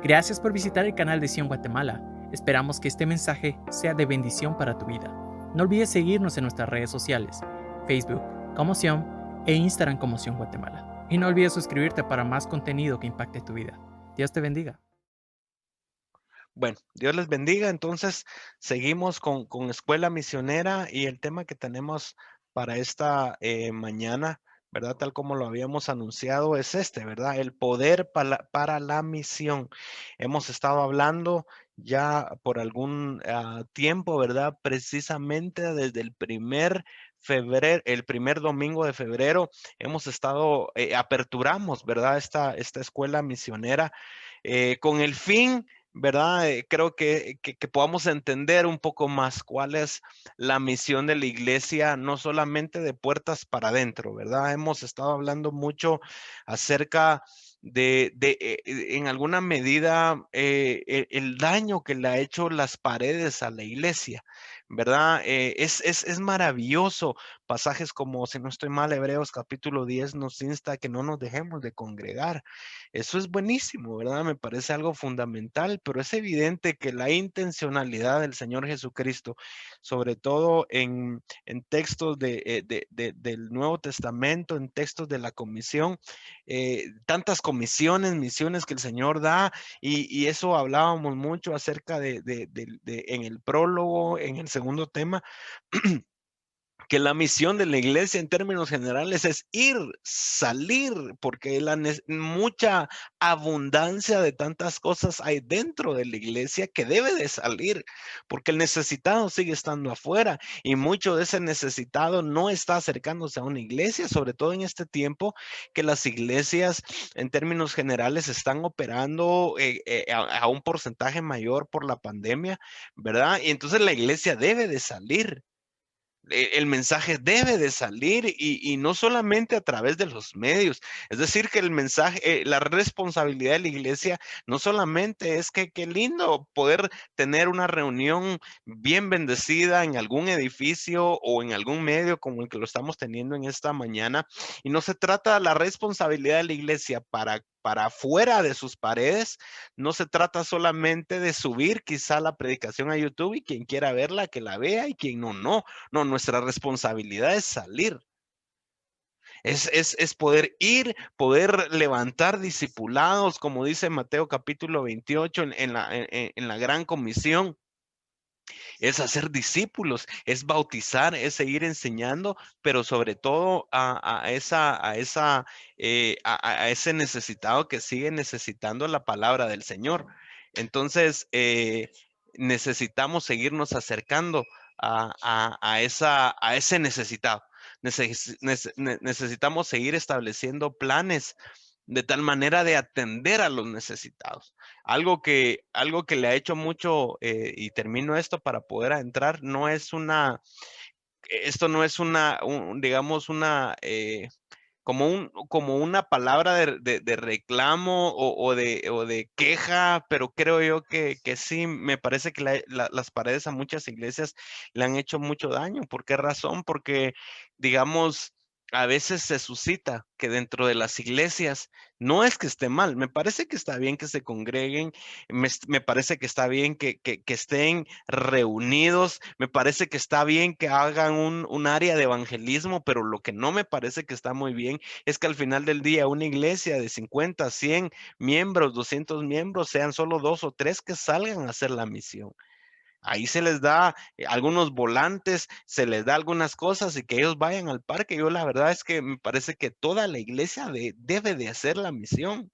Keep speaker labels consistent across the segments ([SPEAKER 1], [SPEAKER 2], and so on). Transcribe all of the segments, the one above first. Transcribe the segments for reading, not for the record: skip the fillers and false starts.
[SPEAKER 1] Gracias por visitar el canal de Sion Guatemala. Esperamos que este mensaje sea de bendición para tu vida. No olvides seguirnos en nuestras redes sociales, Facebook como Sion e Instagram como Sion Guatemala. Y no olvides suscribirte para más contenido que impacte tu vida. Dios te bendiga.
[SPEAKER 2] Bueno, Dios les bendiga. Entonces, seguimos con Escuela Misionera y el tema que tenemos para esta mañana, ¿verdad? Tal como lo habíamos anunciado, es este, ¿verdad? El poder para la misión. Hemos estado hablando ya por algún tiempo, ¿verdad? Precisamente desde el primer febrero, el primer domingo de febrero, hemos estado, aperturamos, ¿verdad? Esta escuela misionera con el fin, ¿verdad? Creo que podamos entender un poco más cuál es la misión de la iglesia, no solamente de puertas para adentro, ¿verdad? Hemos estado hablando mucho acerca en alguna medida, el daño que le ha hecho las paredes a la iglesia, ¿verdad? Es maravilloso. Pasajes como, si no estoy mal, Hebreos capítulo 10 nos insta a que no nos dejemos de congregar. Eso es buenísimo, ¿verdad? Me parece algo fundamental, pero es evidente que la intencionalidad del Señor Jesucristo, sobre todo en textos del Nuevo Testamento, en textos de la comisión, tantas comisiones, misiones que el Señor da, y eso hablábamos mucho acerca en el prólogo, en el segundo tema, que la misión de la iglesia en términos generales es ir, salir, porque mucha abundancia de tantas cosas hay dentro de la iglesia que debe de salir, porque el necesitado sigue estando afuera y mucho de ese necesitado no está acercándose a una iglesia, sobre todo en este tiempo que las iglesias en términos generales están operando a un porcentaje mayor por la pandemia, ¿verdad? Y entonces la iglesia debe de salir. El mensaje debe de salir y no solamente a través de los medios. Es decir, que el mensaje, la responsabilidad de la iglesia no solamente es que qué lindo poder tener una reunión bien bendecida en algún edificio o en algún medio como el que lo estamos teniendo en esta mañana. Y no se trata de la responsabilidad de la iglesia para fuera de sus paredes. No se trata solamente de subir quizá la predicación a YouTube y quien quiera verla, que la vea y quien no, no. No, nuestra responsabilidad es salir, es poder ir, poder levantar discipulados, como dice Mateo capítulo 28 en la gran comisión, es hacer discípulos, es bautizar, es seguir enseñando, pero sobre todo a ese necesitado que sigue necesitando la palabra del Señor. Entonces, necesitamos seguirnos acercando a ese necesitado. Necesitamos seguir estableciendo planes de tal manera de atender a los necesitados. Algo que le ha hecho mucho, y termino esto para poder entrar, esto no es digamos, como una palabra de reclamo o de queja, pero creo yo que sí, me parece que las paredes a muchas iglesias le han hecho mucho daño. ¿Por qué razón? Porque, digamos, a veces se suscita que dentro de las iglesias no es que esté mal, me parece que está bien que se congreguen, me parece que está bien que estén reunidos, me parece que está bien que hagan un área de evangelismo, pero lo que no me parece que está muy bien es que al final del día una iglesia de 50, 100 miembros, 200 miembros, sean solo 2 o 3 que salgan a hacer la misión. Ahí se les da algunos volantes, se les da algunas cosas y que ellos vayan al parque. Yo la verdad es que me parece que toda la iglesia debe de hacer la misión.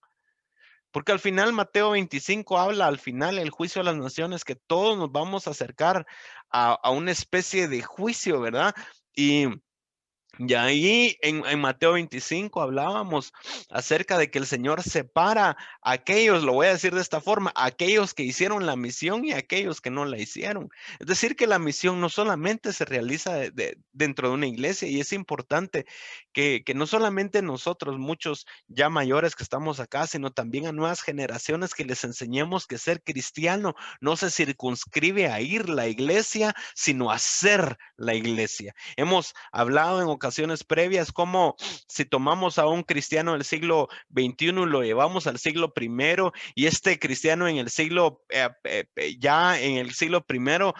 [SPEAKER 2] Porque al final Mateo 25 habla, al final el juicio de las naciones, que todos nos vamos a acercar a una especie de juicio, ¿verdad? Y y ahí en Mateo 25 hablábamos acerca de que el Señor separa a aquellos, lo voy a decir de esta forma, a aquellos que hicieron la misión y a aquellos que no la hicieron. Es decir, que la misión no solamente se realiza dentro de una iglesia y es importante que no solamente nosotros, muchos ya mayores que estamos acá, sino también a nuevas generaciones que les enseñemos que ser cristiano no se circunscribe a ir a la iglesia, sino a ser la iglesia. Hemos hablado en ocasiones generaciones previas, como si tomamos a un cristiano del siglo XXI y lo llevamos al siglo primero, y este cristiano en el siglo, ya en el siglo primero,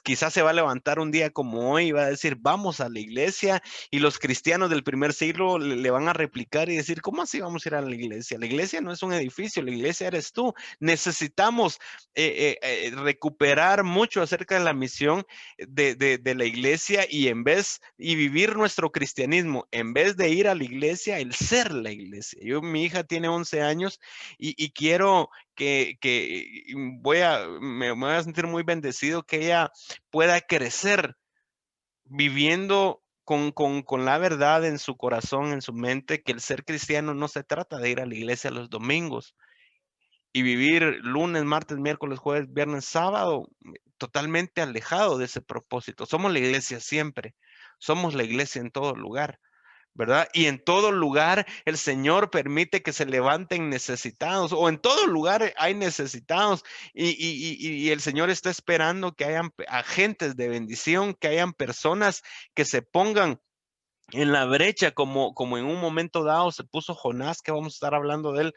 [SPEAKER 2] quizás se va a levantar un día como hoy y va a decir, vamos a la iglesia, y los cristianos del primer siglo le van a replicar y decir, ¿cómo así vamos a ir a la iglesia? La iglesia no es un edificio, la iglesia eres tú. Necesitamos recuperar mucho acerca de la misión de la iglesia, y vivir nuestro cristianismo, en vez de ir a la iglesia, el ser la iglesia. Mi hija tiene 11 años y quiero que me voy a sentir muy bendecido que ella pueda crecer viviendo con la verdad en su corazón, en su mente, que el ser cristiano no se trata de ir a la iglesia los domingos y vivir lunes, martes, miércoles, jueves, viernes, sábado, totalmente alejado de ese propósito. Somos la iglesia siempre, somos la iglesia en todo lugar, ¿verdad? Y en todo lugar el Señor permite que se levanten necesitados, o en todo lugar hay necesitados, y el Señor está esperando que hayan agentes de bendición, que hayan personas que se pongan en la brecha, como en un momento dado se puso Jonás, que vamos a estar hablando de él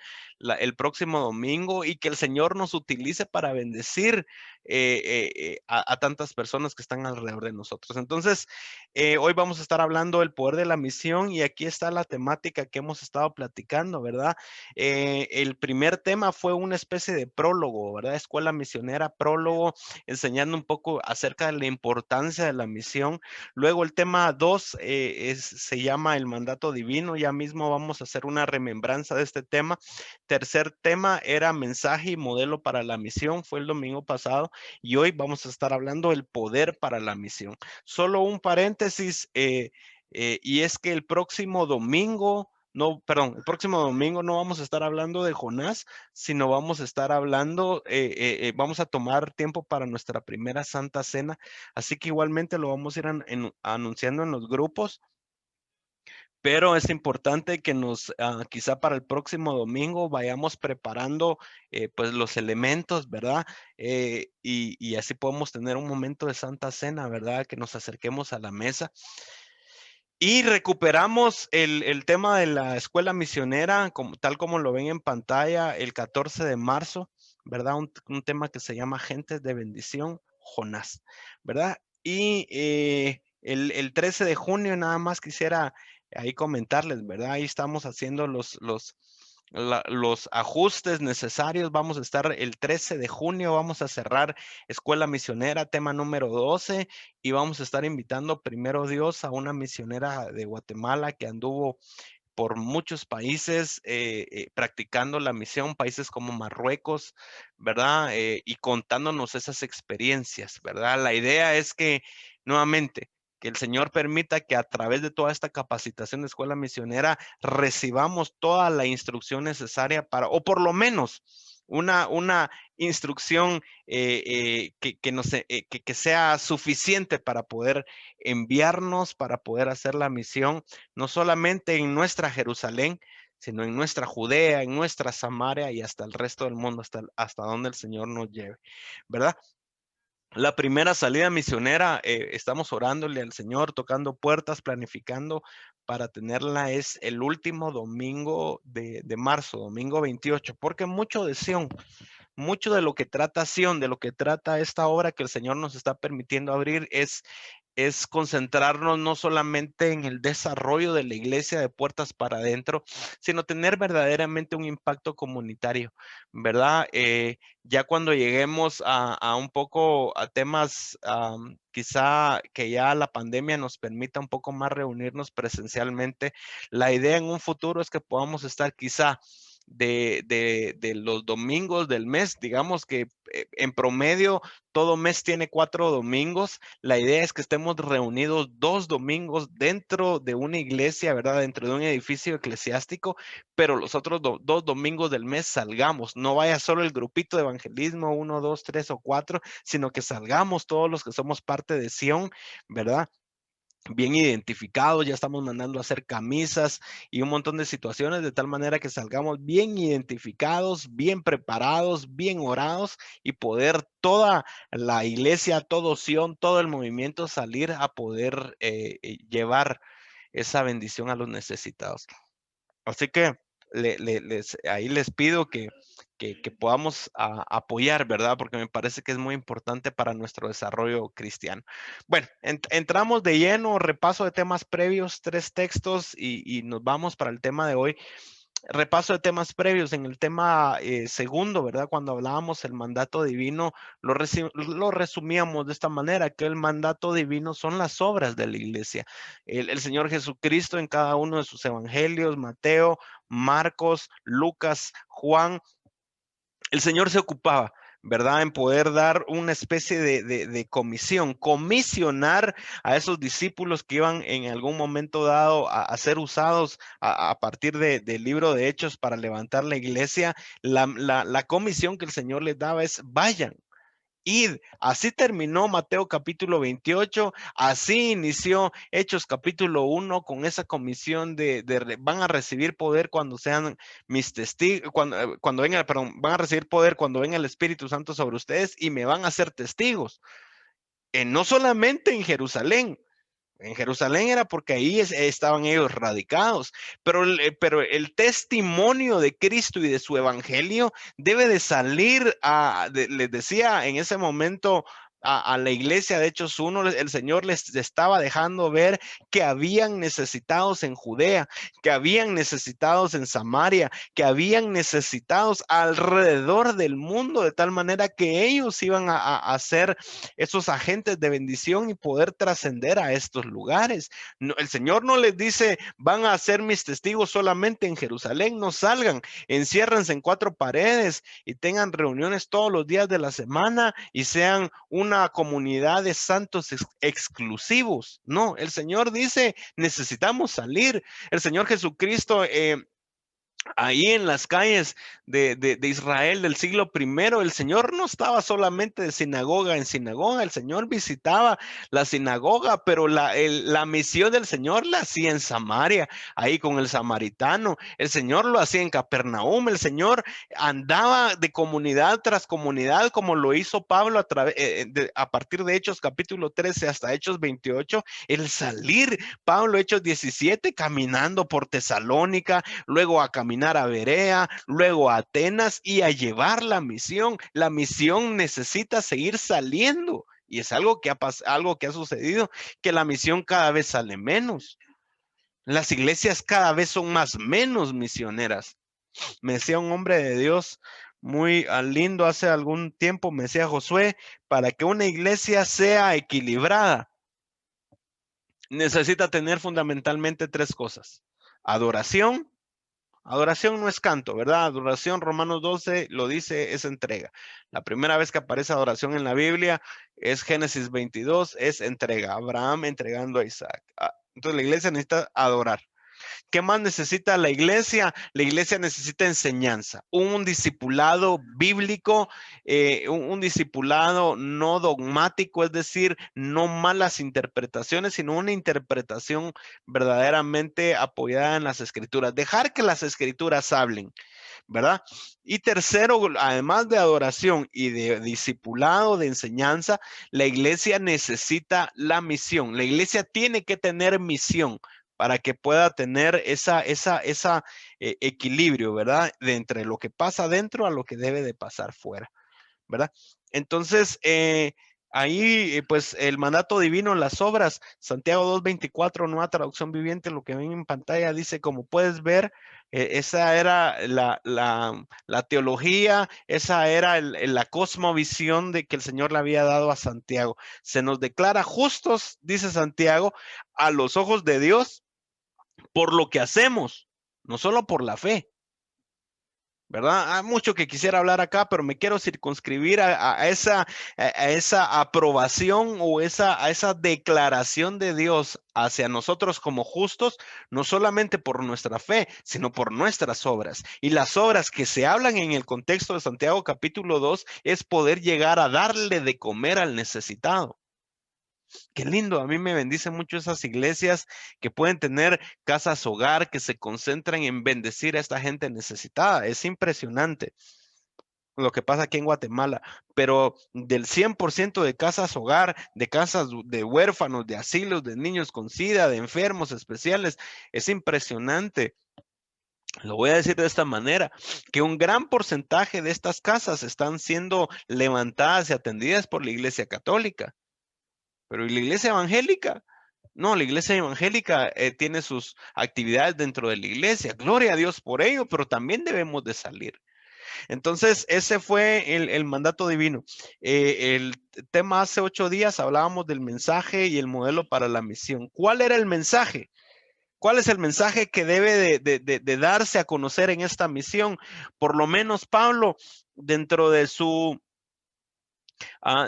[SPEAKER 2] el próximo domingo, y que el Señor nos utilice para bendecir a tantas personas que están alrededor de nosotros. Entonces, hoy vamos a estar hablando del poder de la misión, y aquí está la temática que hemos estado platicando, ¿verdad? El primer tema fue una especie de prólogo, ¿verdad? Escuela misionera, prólogo, enseñando un poco acerca de la importancia de la misión. Luego el tema 2 se llama el mandato divino. Ya mismo vamos a hacer una remembranza de este tema. Tercer tema era mensaje y modelo para la misión. Fue el domingo pasado, y hoy vamos a estar hablando del poder para la misión. Solo un paréntesis, y es que el próximo domingo, no, perdón, el próximo domingo no vamos a estar hablando de Jonás, sino vamos a estar hablando, vamos a tomar tiempo para nuestra primera Santa Cena. Así que igualmente lo vamos a ir anunciando en los grupos, pero es importante que quizá para el próximo domingo vayamos preparando pues los elementos, ¿verdad? Y así podemos tener un momento de Santa Cena, ¿verdad? Que nos acerquemos a la mesa. Y recuperamos el tema de la escuela misionera, tal como lo ven en pantalla, el 14 de marzo, ¿verdad? Un tema que se llama Gentes de Bendición, Jonás, ¿verdad? Y el 13 de junio, nada más quisiera ahí comentarles, ¿verdad? Ahí estamos haciendo los ajustes necesarios. Vamos a estar el 13 de junio, vamos a cerrar Escuela Misionera, tema número 12, y vamos a estar invitando, primero Dios, a una misionera de Guatemala que anduvo por muchos países practicando la misión, países como Marruecos, ¿verdad? Y contándonos esas experiencias, ¿verdad? La idea es que, nuevamente, que el Señor permita que a través de toda esta capacitación de escuela misionera recibamos toda la instrucción necesaria para, o por lo menos una instrucción que sea suficiente para poder enviarnos, para poder hacer la misión, no solamente en nuestra Jerusalén, sino en nuestra Judea, en nuestra Samaria y hasta el resto del mundo, hasta donde el Señor nos lleve, ¿verdad? La primera salida misionera, estamos orándole al Señor, tocando puertas, planificando para tenerla, es el último domingo de marzo, domingo 28, porque mucho de Sion, mucho de lo que trata Sion, de lo que trata esta obra que el Señor nos está permitiendo abrir, es concentrarnos no solamente en el desarrollo de la iglesia de puertas para adentro, sino tener verdaderamente un impacto comunitario, ¿verdad? Ya cuando lleguemos a un poco a temas, quizá que ya la pandemia nos permita un poco más reunirnos presencialmente, la idea en un futuro es que podamos estar quizá de los domingos del mes, digamos que en promedio todo mes tiene 4 domingos. La idea es que estemos reunidos 2 domingos dentro de una iglesia, ¿verdad? Dentro de un edificio eclesiástico, pero los otros 2 domingos del mes salgamos. No vaya solo el grupito de evangelismo, 1, 2, 3 o 4, sino que salgamos todos los que somos parte de Sion, ¿verdad? Bien identificados, ya estamos mandando a hacer camisas y un montón de situaciones, de tal manera que salgamos bien identificados, bien preparados, bien orados, y poder toda la iglesia, todo Sion, todo el movimiento salir a poder llevar esa bendición a los necesitados. Así que ahí les pido que podamos apoyar, ¿verdad? Porque me parece que es muy importante para nuestro desarrollo cristiano. Bueno, entramos de lleno, repaso de temas previos, 3 textos y nos vamos para el tema de hoy. Repaso de temas previos en el tema segundo, ¿verdad? Cuando hablábamos el mandato divino, lo resumíamos de esta manera, que el mandato divino son las obras de la iglesia. El Señor Jesucristo en cada uno de sus evangelios, Mateo, Marcos, Lucas, Juan, el Señor se ocupaba, ¿verdad? En poder dar una especie de comisión, comisionar a esos discípulos que iban en algún momento dado a ser usados a partir del libro de Hechos para levantar la iglesia. La comisión que el Señor les daba es vayan. Id. Así terminó Mateo capítulo 28, así inició Hechos capítulo 1 con esa comisión van a recibir poder cuando sean mis testigos, cuando venga, perdón, van a recibir poder cuando venga el Espíritu Santo sobre ustedes y me van a ser testigos. No solamente en Jerusalén, era porque ahí estaban ellos radicados, pero el testimonio de Cristo y de su evangelio debe de salir les decía en ese momento a la iglesia de Hechos 1, el Señor les estaba dejando ver que habían necesitados en Judea, que habían necesitados en Samaria, que habían necesitados alrededor del mundo, de tal manera que ellos iban a ser esos agentes de bendición y poder trascender a estos lugares. No, el Señor no les dice, van a ser mis testigos solamente en Jerusalén, no salgan, enciérrense en 4 paredes y tengan reuniones todos los días de la semana y sean una comunidad de santos exclusivos. No, el Señor dice, necesitamos salir. El Señor Jesucristo, ahí en las calles de Israel del siglo primero, el Señor no estaba solamente de sinagoga en sinagoga, el Señor visitaba la sinagoga, pero la misión del Señor la hacía en Samaria, ahí con el samaritano, el Señor lo hacía en Capernaum, el Señor andaba de comunidad tras comunidad, como lo hizo Pablo a partir de Hechos capítulo 13 hasta Hechos 28, el salir, Pablo Hechos 17, caminando por Tesalónica, luego a caminar a Berea, luego a Atenas y a llevar la misión. La misión necesita seguir saliendo y es algo que ha sucedido, que la misión cada vez sale menos. Las iglesias cada vez son menos misioneras. Me decía un hombre de Dios muy lindo hace algún tiempo, me decía Josué, para que una iglesia sea equilibrada, necesita tener fundamentalmente 3 cosas: adoración. Adoración no es canto, ¿verdad? Adoración, Romanos 12 lo dice, es entrega. La primera vez que aparece adoración en la Biblia es Génesis 22, es entrega. Abraham entregando a Isaac. Entonces la iglesia necesita adorar. ¿Qué más necesita la iglesia? La iglesia necesita enseñanza, un discipulado bíblico, un discipulado no dogmático, es decir, no malas interpretaciones, sino una interpretación verdaderamente apoyada en las escrituras. Dejar que las escrituras hablen, ¿verdad? Y tercero, además de adoración y de discipulado, de enseñanza, la iglesia necesita la misión. La iglesia tiene que tener misión para que pueda tener esa equilibrio, ¿verdad? De entre lo que pasa dentro a lo que debe de pasar fuera, ¿verdad? Entonces, ahí, pues, el mandato divino, las obras, Santiago 2:24, nueva traducción viviente, lo que ven en pantalla, dice, como puedes ver, esa era la teología, esa era la cosmovisión de que el Señor le había dado a Santiago. Se nos declara justos, dice Santiago, a los ojos de Dios, por lo que hacemos, no solo por la fe, ¿verdad? Hay mucho que quisiera hablar acá, pero me quiero circunscribir a esa aprobación o a esa declaración de Dios hacia nosotros como justos, no solamente por nuestra fe, sino por nuestras obras. Y las obras que se hablan en el contexto de Santiago capítulo 2 es poder llegar a darle de comer al necesitado. Qué lindo, a mí me bendicen mucho esas iglesias que pueden tener casas hogar, que se concentran en bendecir a esta gente necesitada. Es impresionante. lo que pasa aquí en Guatemala, pero del 100% de casas hogar, de casas de huérfanos, de asilos, de niños con SIDA, de enfermos especiales, es impresionante. Lo voy a decir de esta manera, que un gran porcentaje de estas casas están siendo levantadas y atendidas por la Iglesia Católica, pero ¿y la Iglesia Evangélica? No, la iglesia evangélica tiene sus actividades dentro de la iglesia. Gloria a Dios por ello, pero también debemos de salir. Entonces, ese fue el mandato divino. El tema hace 8 días hablábamos del mensaje y el modelo para la misión. ¿Cuál era el mensaje? ¿Cuál es el mensaje que debe de darse a conocer en esta misión? Por lo menos Pablo, dentro de su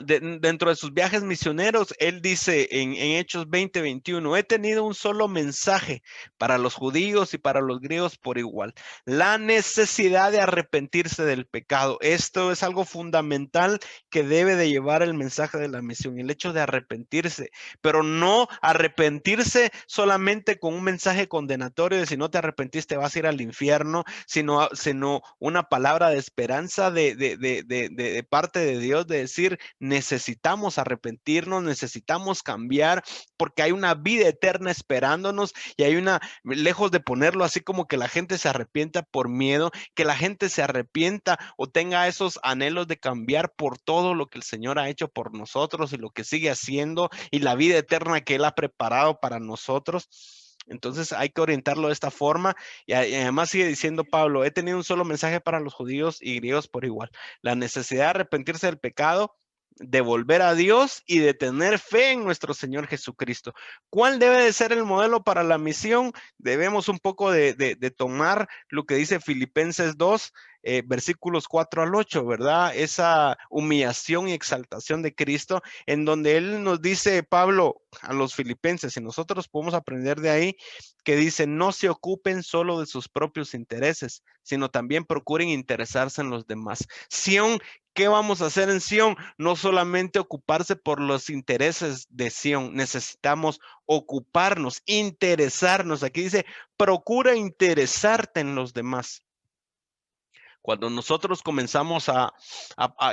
[SPEAKER 2] dentro de sus viajes misioneros, él dice en Hechos 20:21, he tenido un solo mensaje para los judíos y para los griegos por igual, la necesidad de arrepentirse del pecado. Esto es algo fundamental que debe de llevar el mensaje de la misión, el hecho de arrepentirse, pero no arrepentirse solamente con un mensaje condenatorio de si no te arrepentiste vas a ir al infierno, sino una palabra de esperanza de parte de Dios, de decir, necesitamos arrepentirnos, necesitamos cambiar, porque hay una vida eterna esperándonos y hay una, lejos de ponerlo así como que la gente se arrepienta por miedo, que la gente se arrepienta o tenga esos anhelos de cambiar por todo lo que el Señor ha hecho por nosotros y lo que sigue haciendo y la vida eterna que Él ha preparado para nosotros. Entonces hay que orientarlo de esta forma y además sigue diciendo Pablo, he tenido un solo mensaje para los judíos y griegos por igual, la necesidad de arrepentirse del pecado, de volver a Dios y de tener fe en nuestro Señor Jesucristo. ¿Cuál debe de ser el modelo para la misión? Debemos un poco de tomar lo que dice Filipenses 2, versículos 4 al 8, ¿verdad? Esa humillación y exaltación de Cristo, en donde Él nos dice, Pablo, a los filipenses, y nosotros podemos aprender de ahí, que dice, no se ocupen solo de sus propios intereses, sino también procuren interesarse en los demás. Sión, ¿qué vamos a hacer en Sión? No solamente ocuparse por los intereses de Sión, necesitamos ocuparnos, interesarnos. Aquí dice, procura interesarte en los demás. Cuando nosotros comenzamos a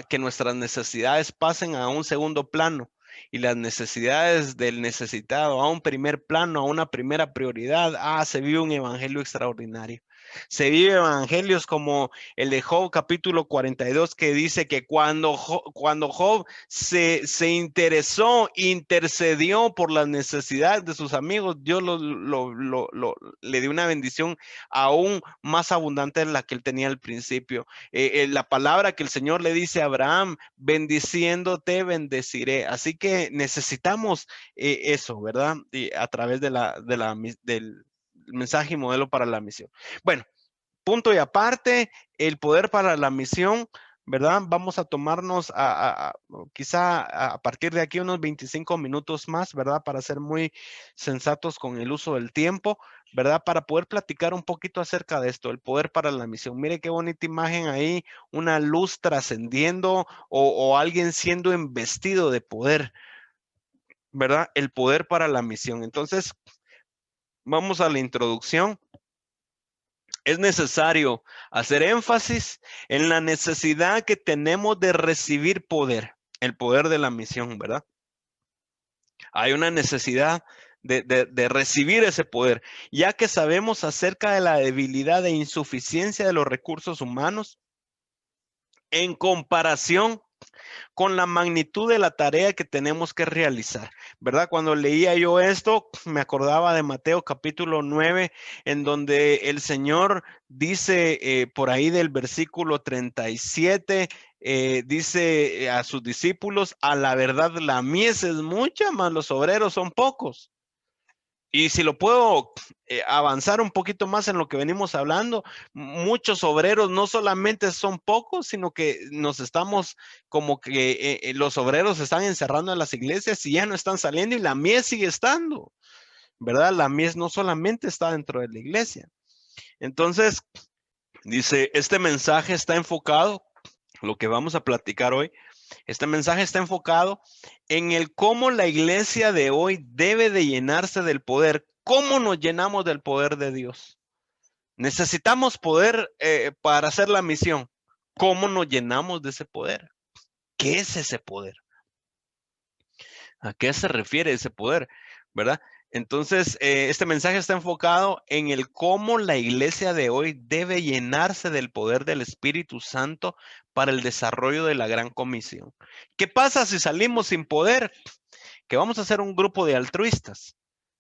[SPEAKER 2] que nuestras necesidades pasen a un segundo plano y las necesidades del necesitado a un primer plano, a una primera prioridad, se vive un evangelio extraordinario. Se vive evangelios como el de Job capítulo 42 que dice que cuando Job se interesó, intercedió por las necesidades de sus amigos, Dios le dio una bendición aún más abundante de la que él tenía al principio. La palabra que el Señor le dice a Abraham, bendiciéndote, bendeciré. Así que necesitamos eso, ¿verdad? Y a través del mensaje y modelo para la misión. Bueno, punto y aparte, el poder para la misión, ¿verdad? Vamos a tomarnos quizá a partir de aquí unos 25 minutos más, ¿verdad? Para ser muy sensatos con el uso del tiempo, ¿verdad? Para poder platicar un poquito acerca de esto, el poder para la misión. Mire qué bonita imagen ahí, una luz trascendiendo o alguien siendo investido de poder, ¿verdad? El poder para la misión. Entonces, vamos a la introducción. Es necesario hacer énfasis en la necesidad que tenemos de recibir poder, el poder de la misión, ¿verdad? Hay una necesidad de recibir ese poder, ya que sabemos acerca de la debilidad e insuficiencia de los recursos humanos en comparación con la magnitud de la tarea que tenemos que realizar, ¿verdad? Cuando leía yo esto, me acordaba de Mateo capítulo 9, en donde el Señor dice por ahí del versículo 37, dice a sus discípulos, a la verdad la mies es mucha, mas los obreros son pocos. Y si lo puedo avanzar un poquito más en lo que venimos hablando, muchos obreros no solamente son pocos, sino que nos estamos como que los obreros se están encerrando en las iglesias y ya no están saliendo y la mies sigue estando, ¿verdad? La mies no solamente está dentro de la iglesia. Entonces, dice, este mensaje está enfocado, lo que vamos a platicar hoy, este mensaje está enfocado en el cómo la iglesia de hoy debe de llenarse del poder. ¿Cómo nos llenamos del poder de Dios? Necesitamos poder para hacer la misión. ¿Cómo nos llenamos de ese poder? ¿Qué es ese poder? ¿A qué se refiere ese poder? ¿Verdad? Entonces, este mensaje está enfocado en el cómo la iglesia de hoy debe llenarse del poder del Espíritu Santo para el desarrollo de la gran comisión. ¿Qué pasa si salimos sin poder? Que vamos a ser un grupo de altruistas.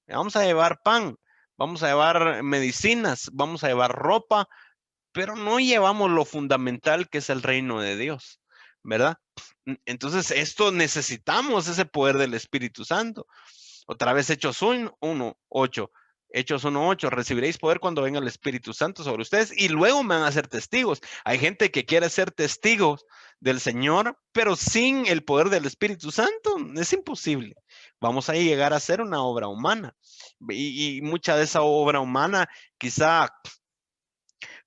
[SPEAKER 2] Vamos a llevar pan, vamos a llevar medicinas, vamos a llevar ropa, pero no llevamos lo fundamental que es el reino de Dios, ¿verdad? Entonces, esto necesitamos ese poder del Espíritu Santo. Otra vez Hechos 1:8. Hechos 1:8, recibiréis poder cuando venga el Espíritu Santo sobre ustedes y luego me van a ser testigos. Hay gente que quiere ser testigos del Señor, pero sin el poder del Espíritu Santo es imposible. Vamos a llegar a ser una obra humana y mucha de esa obra humana quizá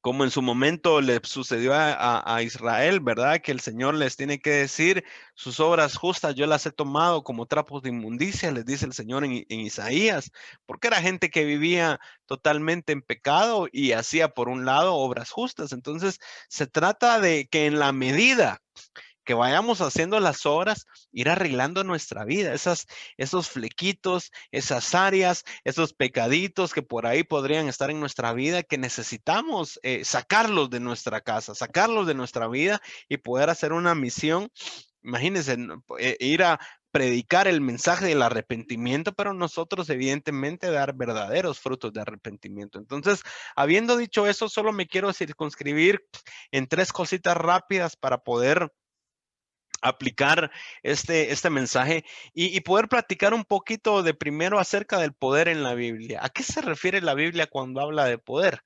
[SPEAKER 2] como en su momento le sucedió a Israel, ¿verdad? Que el Señor les tiene que decir, sus obras justas yo las he tomado como trapos de inmundicia, les dice el Señor en Isaías, porque era gente que vivía totalmente en pecado y hacía por un lado obras justas. Entonces, se trata de que en la medida que vayamos haciendo las obras, ir arreglando nuestra vida, esos flequitos, esas áreas, esos pecaditos que por ahí podrían estar en nuestra vida, que necesitamos sacarlos de nuestra casa, sacarlos de nuestra vida y poder hacer una misión. Imagínense, ir a predicar el mensaje del arrepentimiento, pero nosotros evidentemente dar verdaderos frutos de arrepentimiento. Entonces, habiendo dicho eso, solo me quiero circunscribir en tres cositas rápidas para poder aplicar este mensaje y poder platicar un poquito de primero acerca del poder en la Biblia. ¿A qué se refiere la Biblia cuando habla de poder?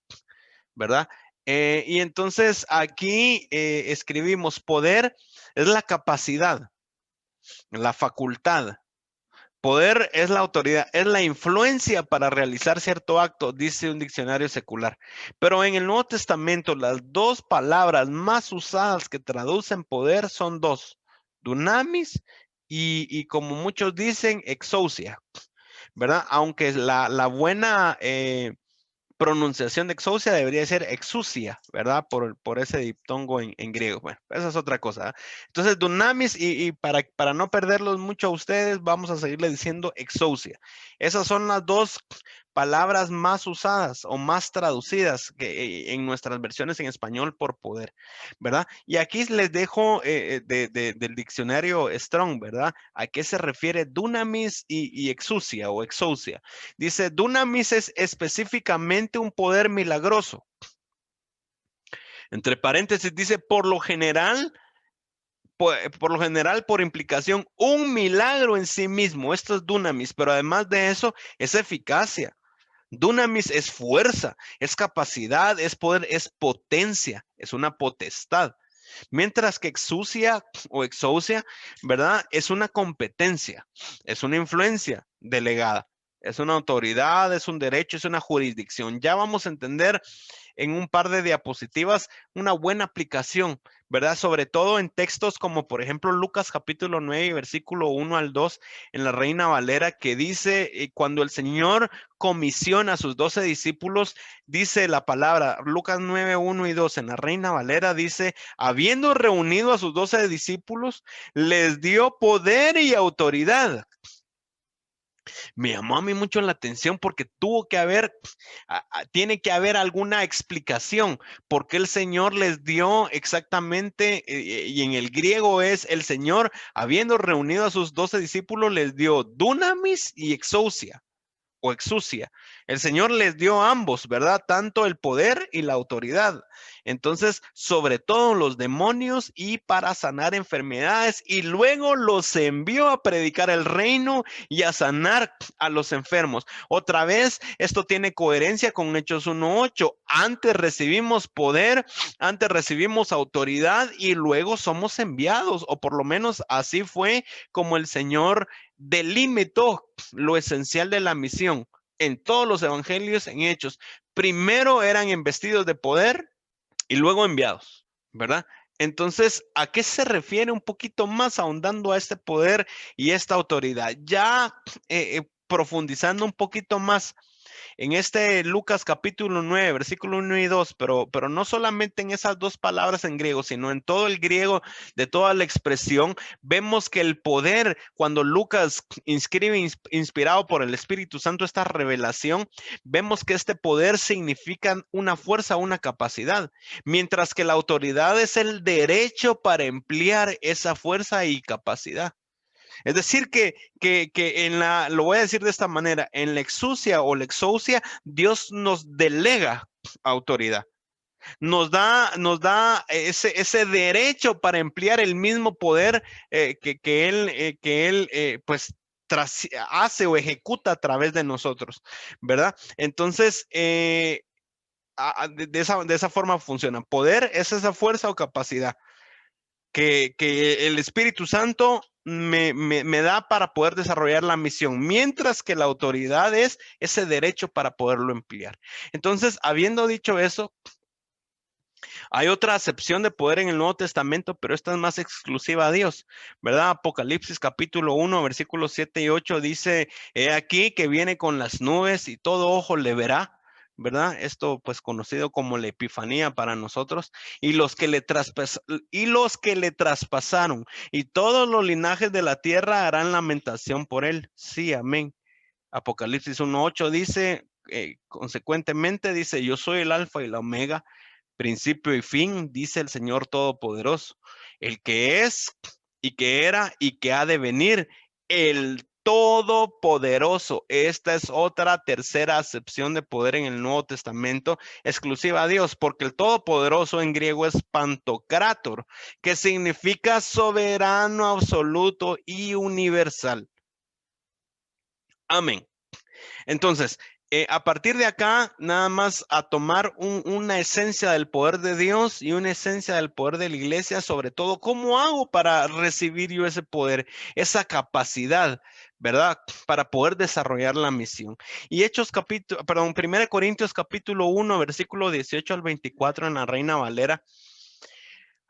[SPEAKER 2] ¿Verdad? Y entonces aquí escribimos, poder es la capacidad, la facultad. Poder es la autoridad, es la influencia para realizar cierto acto, dice un diccionario secular. Pero en el Nuevo Testamento, las dos palabras más usadas que traducen poder son dos, dunamis y como muchos dicen, exousia, ¿verdad? Aunque la buena pronunciación de exousia debería ser exousia, ¿verdad? Por ese diptongo en griego. Bueno, esa es otra cosa. ¿Eh? Entonces, dunamis, y para no perderlos mucho a ustedes, vamos a seguirle diciendo exousia. Esas son las dos palabras más usadas o más traducidas en nuestras versiones en español por poder, ¿verdad? Y aquí les dejo del diccionario Strong, ¿verdad? ¿A qué se refiere dunamis y exousia o exousia? Dice, dunamis es específicamente un poder milagroso. Entre paréntesis dice, por lo general, por implicación, un milagro en sí mismo. Esto es dunamis, pero además de eso, es eficacia. Dunamis es fuerza, es capacidad, es poder, es potencia, es una potestad. Mientras que exousia o exousia, ¿verdad? Es una competencia, es una influencia delegada, es una autoridad, es un derecho, es una jurisdicción. Ya vamos a entender en un par de diapositivas una buena aplicación, ¿verdad? Sobre todo en textos como por ejemplo Lucas capítulo 9, versículo 1 al 2 en la Reina Valera que dice, cuando el Señor comisiona a sus 12 discípulos, dice la palabra, Lucas 9, 1 y 2 en la Reina Valera dice, habiendo reunido a sus 12 discípulos, les dio poder y autoridad. Me llamó a mí mucho la atención porque tuvo que haber, tiene que haber alguna explicación por qué el Señor les dio exactamente, y en el griego es el Señor, habiendo reunido a sus 12 discípulos, les dio dunamis y exousia o exucia. El Señor les dio ambos, ¿verdad? Tanto el poder y la autoridad. Entonces, sobre todo los demonios y para sanar enfermedades y luego los envió a predicar el reino y a sanar a los enfermos. Otra vez, esto tiene coherencia con Hechos 1:8. Antes recibimos poder, antes recibimos autoridad y luego somos enviados, o por lo menos así fue como el Señor delimitó lo esencial de la misión en todos los evangelios, en hechos. Primero eran investidos de poder y luego enviados, ¿verdad? Entonces, ¿a qué se refiere un poquito más ahondando a este poder y esta autoridad? Ya profundizando un poquito más en este Lucas capítulo 9, versículo 1 y 2, pero no solamente en esas dos palabras en griego, sino en todo el griego de toda la expresión, vemos que el poder, cuando Lucas inscribe inspirado por el Espíritu Santo esta revelación, vemos que este poder significa una fuerza, una capacidad, mientras que la autoridad es el derecho para emplear esa fuerza y capacidad. Es decir, que lo voy a decir de esta manera, en la exousia o la exousia, Dios nos delega autoridad. Nos da ese derecho para emplear el mismo poder que él pues hace o ejecuta a través de nosotros, ¿verdad? Entonces, de esa forma funciona. Poder es esa fuerza o capacidad que el Espíritu Santo me da para poder desarrollar la misión, mientras que la autoridad es ese derecho para poderlo emplear. Entonces, habiendo dicho eso, hay otra acepción de poder en el Nuevo Testamento, pero esta es más exclusiva a Dios, ¿verdad? Apocalipsis capítulo 1, versículos 7 y 8 dice, he aquí que viene con las nubes y todo ojo le verá, ¿verdad? Esto pues conocido como la Epifanía para nosotros, y los que le traspasaron, y todos los linajes de la tierra harán lamentación por él. Sí, amén. Apocalipsis 1:8 dice, consecuentemente dice, yo soy el alfa y la omega, principio y fin, dice el Señor Todopoderoso, el que es y que era y que ha de venir, el Todopoderoso. Esta es otra tercera acepción de poder en el Nuevo Testamento, exclusiva a Dios, porque el Todopoderoso en griego es Pantocrátor, que significa soberano, absoluto y universal. Amén. Entonces, a partir de acá, nada más a tomar una esencia del poder de Dios y una esencia del poder de la iglesia, sobre todo, ¿cómo hago para recibir yo ese poder, esa capacidad, verdad? Para poder desarrollar la misión. Y Primera Corintios capítulo 1, versículo 18 al 24 en la Reina Valera.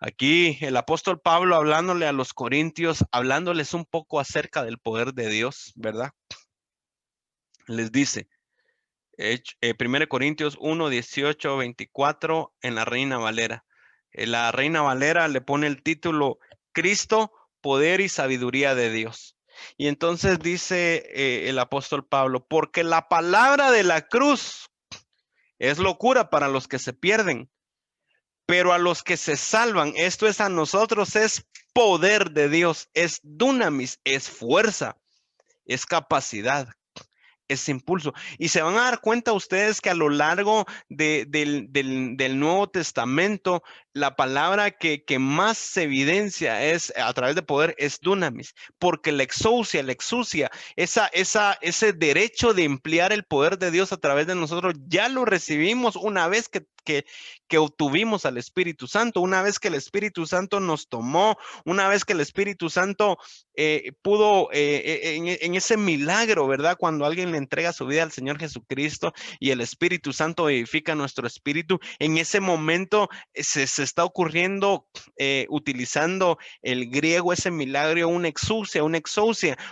[SPEAKER 2] Aquí el apóstol Pablo hablándole a los corintios, hablándoles un poco acerca del poder de Dios, ¿verdad? Les dice, 1 Corintios 1, 18, 24 en la Reina Valera. La Reina Valera le pone el título Cristo, poder y sabiduría de Dios. Y entonces dice el apóstol Pablo, porque la palabra de la cruz es locura para los que se pierden, pero a los que se salvan, esto es a nosotros, es poder de Dios, es dunamis, es fuerza, es capacidad, ese impulso. Y se van a dar cuenta ustedes que a lo largo del Nuevo Testamento, la palabra que más se evidencia es a través de poder es dunamis, porque la exousia, ese derecho de emplear el poder de Dios a través de nosotros, ya lo recibimos una vez que obtuvimos al Espíritu Santo, una vez que el Espíritu Santo nos tomó, una vez que el Espíritu Santo pudo en ese milagro, ¿verdad? Cuando alguien le entrega su vida al Señor Jesucristo y el Espíritu Santo vivifica nuestro espíritu, en ese momento se está ocurriendo, utilizando el griego, ese milagro, una exousia,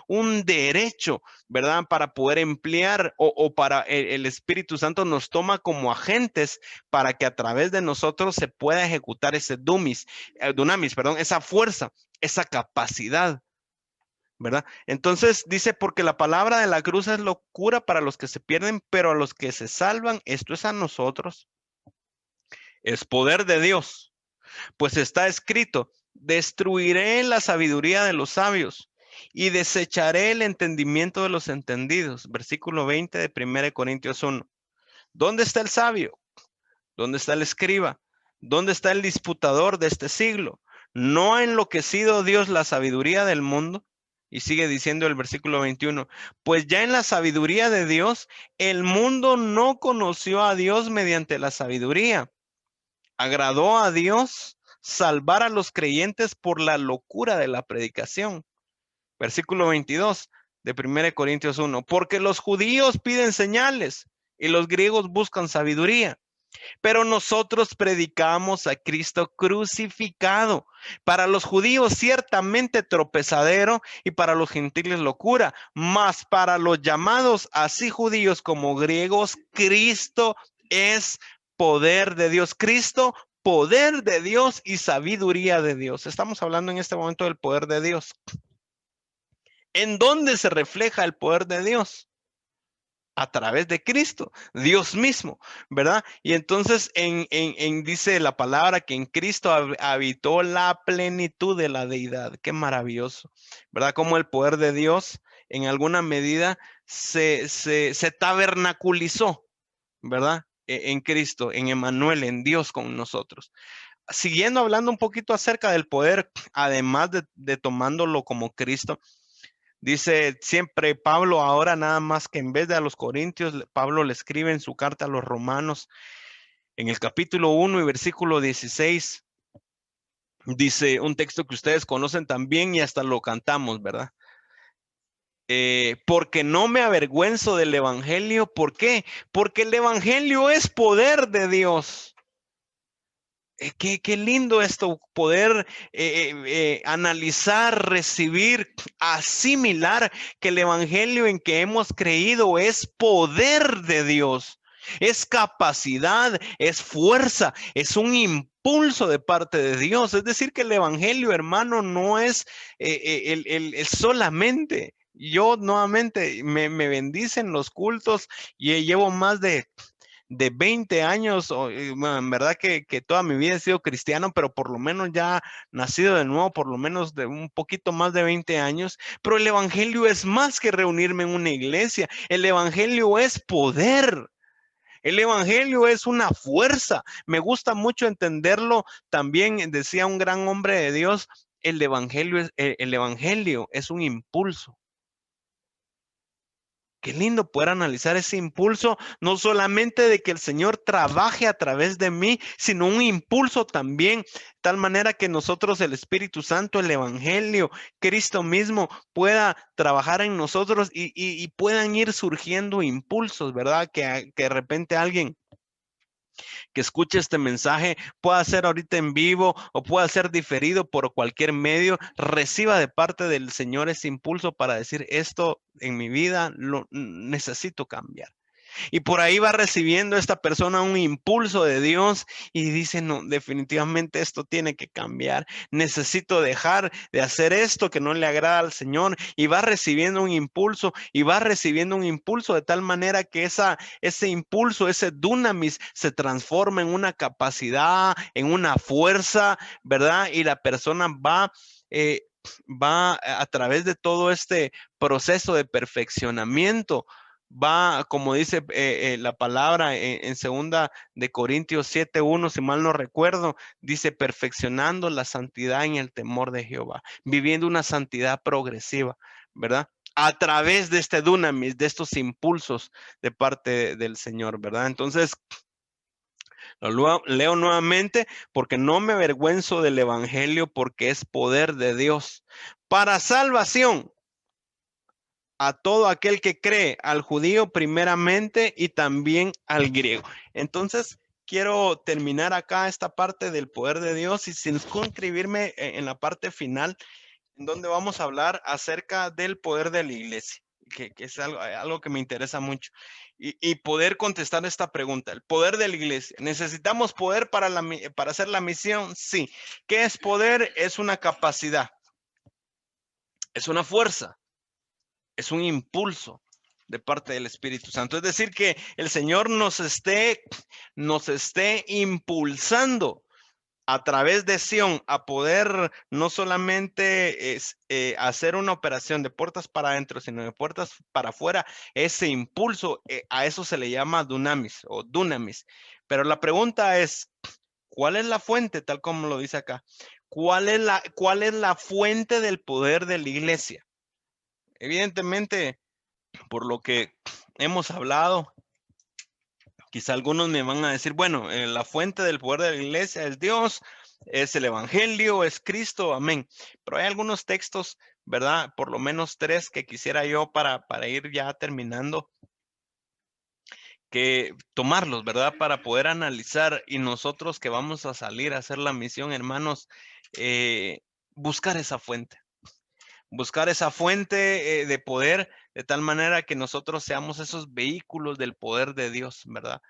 [SPEAKER 2] un derecho, ¿verdad? Para poder emplear o para el Espíritu Santo nos toma como agentes para que a través de nosotros se pueda ejecutar ese dunamis, esa fuerza, esa capacidad, ¿verdad? Entonces dice, porque la palabra de la cruz es locura para los que se pierden, pero a los que se salvan, esto es a nosotros, es poder de Dios. Pues está escrito, destruiré la sabiduría de los sabios y desecharé el entendimiento de los entendidos. Versículo 20 de 1 Corintios 1. ¿Dónde está el sabio? ¿Dónde está el escriba? ¿Dónde está el disputador de este siglo? ¿No ha enloquecido Dios la sabiduría del mundo? Y sigue diciendo el versículo 21, pues ya en la sabiduría de Dios, el mundo no conoció a Dios mediante la sabiduría. Agradó a Dios salvar a los creyentes por la locura de la predicación. Versículo 22 de 1 Corintios 1, porque los judíos piden señales y los griegos buscan sabiduría. Pero nosotros predicamos a Cristo crucificado. Para los judíos ciertamente tropezadero y para los gentiles locura, mas para los llamados así judíos como griegos, Cristo es poder de Dios. Cristo, poder de Dios y sabiduría de Dios. Estamos hablando en este momento del poder de Dios. ¿En dónde se refleja el poder de Dios? A través de Cristo, Dios mismo, ¿verdad? Y entonces dice la palabra que en Cristo habitó la plenitud de la deidad. Qué maravilloso, ¿verdad? Como el poder de Dios en alguna medida se tabernaculizó, ¿verdad? En Cristo, en Emmanuel, en Dios con nosotros. Siguiendo hablando un poquito acerca del poder, además de tomándolo como Cristo. Dice siempre Pablo, ahora nada más que en vez de a los corintios, Pablo le escribe en su carta a los romanos, en el capítulo 1 y versículo 16, dice un texto que ustedes conocen también y hasta lo cantamos, ¿verdad? Porque no me avergüenzo del evangelio. ¿Por qué? Porque el evangelio es poder de Dios. Qué lindo esto, poder analizar, recibir, asimilar que el evangelio en que hemos creído es poder de Dios, es capacidad, es fuerza, es un impulso de parte de Dios. Es decir, que el evangelio, hermano, no es el solamente. Yo nuevamente me bendicen los cultos y llevo más de 20 años, bueno, en verdad que toda mi vida he sido cristiano, pero por lo menos ya nacido de nuevo, por lo menos de un poquito más de 20 años, pero el evangelio es más que reunirme en una iglesia, el evangelio es poder. El evangelio es una fuerza. Me gusta mucho entenderlo. También decía un gran hombre de Dios, el evangelio es un impulso. Qué lindo poder analizar ese impulso, no solamente de que el Señor trabaje a través de mí, sino un impulso también, tal manera que nosotros, el Espíritu Santo, el Evangelio, Cristo mismo, pueda trabajar en nosotros y puedan ir surgiendo impulsos, ¿verdad? Que de repente alguien que escuche este mensaje pueda ser ahorita en vivo o pueda ser diferido por cualquier medio, reciba de parte del Señor ese impulso para decir esto en mi vida lo necesito cambiar. Y por ahí va recibiendo esta persona un impulso de Dios y dice, no, definitivamente esto tiene que cambiar. Necesito dejar de hacer esto que no le agrada al Señor. Y va recibiendo un impulso y va recibiendo un impulso de tal manera que ese impulso, ese dunamis se transforma en una capacidad, en una fuerza, ¿verdad? Y la persona va a través de todo este proceso de perfeccionamiento, va, como dice la palabra en segunda de Corintios 7:1, si mal no recuerdo, dice perfeccionando la santidad en el temor de Jehová, viviendo una santidad progresiva, ¿verdad? A través de este dunamis, de estos impulsos de parte del Señor, ¿verdad? Entonces, lo leo nuevamente, porque no me avergüenzo del evangelio, porque es poder de Dios para salvación a todo aquel que cree, al judío primeramente y también al griego. Entonces, quiero terminar acá esta parte del poder de Dios y sin suscribirme en la parte final, en donde vamos a hablar acerca del poder de la iglesia, que es algo que me interesa mucho. Y poder contestar esta pregunta, el poder de la iglesia. ¿Necesitamos poder para hacer la misión? Sí. ¿Qué es poder? Es una capacidad, es una fuerza, es un impulso de parte del Espíritu Santo. Es decir, que el Señor nos esté impulsando a través de Sion a poder no solamente hacer una operación de puertas para adentro, sino de puertas para afuera. Ese impulso, a eso se le llama dunamis o dunamis. Pero la pregunta es, ¿cuál es la fuente? Tal como lo dice acá. ¿Cuál es la fuente del poder de la iglesia? Evidentemente, por lo que hemos hablado, quizá algunos me van a decir, bueno, la fuente del poder de la iglesia es Dios, es el evangelio, es Cristo, amén. Pero hay algunos textos, ¿verdad? Por lo menos tres que quisiera yo para ir ya terminando, que tomarlos, ¿verdad? Para poder analizar y nosotros que vamos a salir a hacer la misión, hermanos, eh, buscar esa fuente. Buscar esa fuente de poder de tal manera que nosotros seamos esos vehículos del poder de Dios, ¿verdad?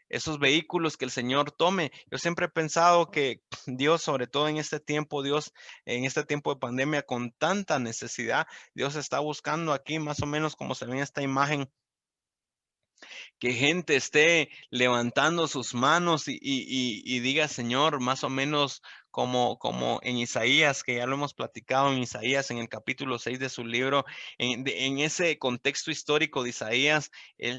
[SPEAKER 2] Esos vehículos que el Señor tome. Yo siempre he pensado que Dios, sobre todo en este tiempo, Dios, en este tiempo de pandemia con tanta necesidad, Dios está buscando aquí más o menos como se ve en esta imagen que gente esté levantando sus manos y diga, Señor, más o menos como en Isaías, que ya lo hemos platicado en Isaías, en el capítulo 6 de su libro, en ese contexto histórico de Isaías,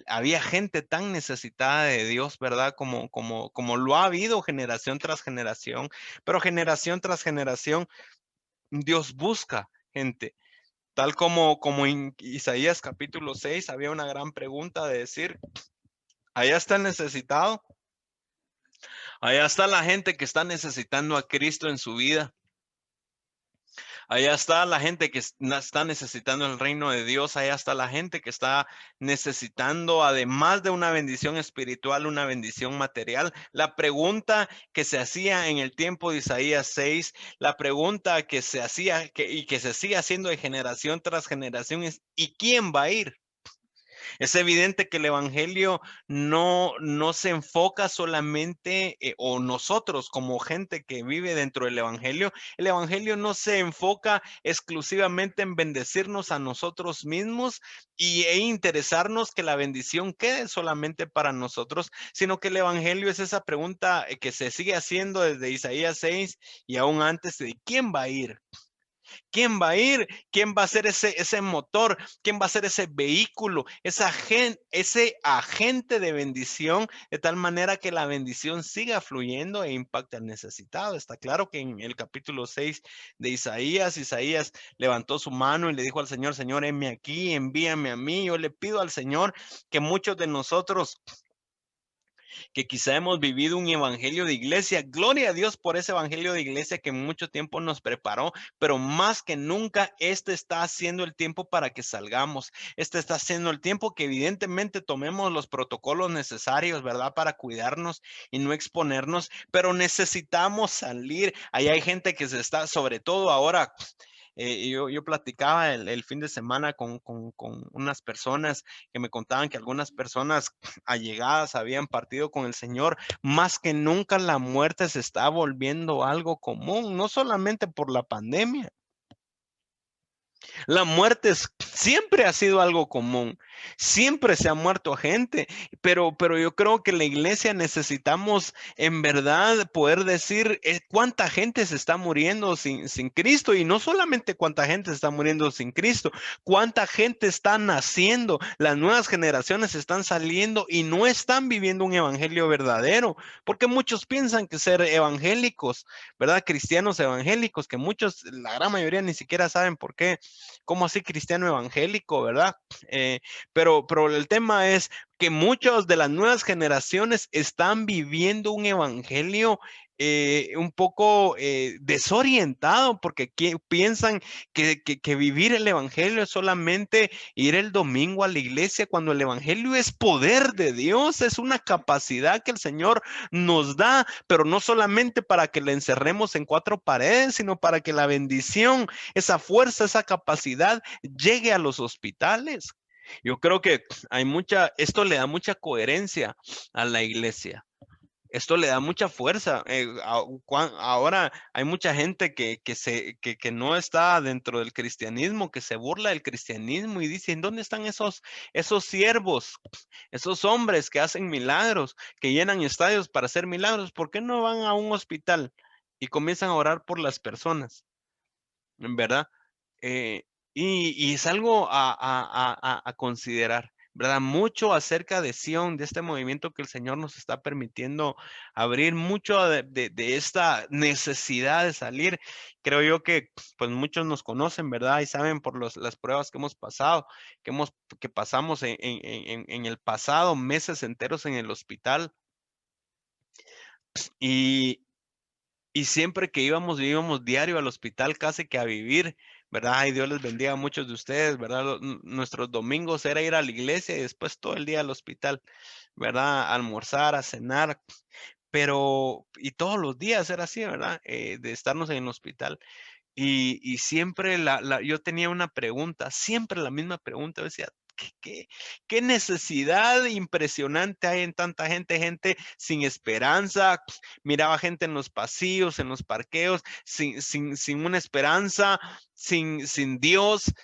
[SPEAKER 2] había gente tan necesitada de Dios, ¿verdad? Como lo ha habido generación tras generación, pero generación tras generación, Dios busca gente. Tal como en Isaías capítulo 6 había una gran pregunta de decir, allá está el necesitado. Allá está la gente que está necesitando a Cristo en su vida. Allá está la gente que está necesitando el reino de Dios. Allá está la gente que está necesitando, además de una bendición espiritual, una bendición material. La pregunta que se hacía en el tiempo de Isaías 6, la pregunta que se hacía y que se sigue haciendo de generación tras generación es, ¿y quién va a ir? Es evidente que el evangelio no se enfoca solamente, o nosotros como gente que vive dentro del evangelio, el evangelio no se enfoca exclusivamente en bendecirnos a nosotros mismos e interesarnos que la bendición quede solamente para nosotros, sino que el evangelio es esa pregunta que se sigue haciendo desde Isaías 6 y aún antes de quién va a ir. ¿Quién va a ir? ¿Quién va a ser ese motor? ¿Quién va a ser ese vehículo? Ese agente de bendición, de tal manera que la bendición siga fluyendo e impacte al necesitado. Está claro que en el capítulo 6 de Isaías, Isaías levantó su mano y le dijo al Señor, Señor, heme aquí, envíame a mí. Yo le pido al Señor que muchos de nosotros que quizá hemos vivido un evangelio de iglesia. Gloria a Dios por ese evangelio de iglesia que mucho tiempo nos preparó, pero más que nunca este está haciendo el tiempo para que salgamos. Este está haciendo el tiempo que evidentemente tomemos los protocolos necesarios, ¿verdad? Para cuidarnos y no exponernos, pero necesitamos salir. Ahí hay gente que se está, sobre todo ahora, yo platicaba el fin de semana con unas personas que me contaban que algunas personas allegadas habían partido con el Señor. Más que nunca la muerte se está volviendo algo común, no solamente por la pandemia. La muerte siempre ha sido algo común, siempre se ha muerto gente, pero yo creo que la iglesia necesitamos en verdad poder decir cuánta gente se está muriendo sin Cristo y no solamente cuánta gente se está muriendo sin Cristo, cuánta gente está naciendo, las nuevas generaciones están saliendo y no están viviendo un evangelio verdadero, porque muchos piensan que ser evangélicos, ¿verdad? Cristianos evangélicos, que muchos, la gran mayoría ni siquiera saben por qué. ¿Cómo así cristiano evangélico, verdad? Pero el tema es que muchas de las nuevas generaciones están viviendo un evangelio un poco desorientado porque piensan que vivir el evangelio es solamente ir el domingo a la iglesia cuando el evangelio es poder de Dios, es una capacidad que el Señor nos da, pero no solamente para que la encerremos en cuatro paredes, sino para que la bendición, esa fuerza, esa capacidad llegue a los hospitales. Yo creo que esto le da mucha coherencia a la iglesia. Esto le da mucha fuerza. Ahora hay mucha gente que no está dentro del cristianismo, que se burla del cristianismo y dicen, ¿dónde están esos siervos, esos hombres que hacen milagros, que llenan estadios para hacer milagros? ¿Por qué no van a un hospital y comienzan a orar por las personas? ¿En verdad? Eh, y es algo a considerar, ¿verdad? Mucho acerca de Sion, de este movimiento que el Señor nos está permitiendo abrir, mucho de esta necesidad de salir. Creo yo que pues muchos nos conocen, ¿verdad? Y saben por las pruebas que hemos pasado, que pasamos en el pasado, meses enteros en el hospital. Y, y siempre que íbamos diario al hospital casi que a vivir, ¿verdad? Y Dios les bendiga a muchos de ustedes, ¿verdad? Nuestros domingos era ir a la iglesia y después todo el día al hospital, ¿verdad? A almorzar, a cenar, pero, y todos los días era así, ¿verdad? De estarnos en el hospital. Y siempre yo tenía una pregunta, siempre la misma pregunta, yo decía, ¿qué necesidad impresionante hay en tanta gente, gente sin esperanza? Miraba gente en los pasillos, en los parqueos, sin una esperanza, sin Dios,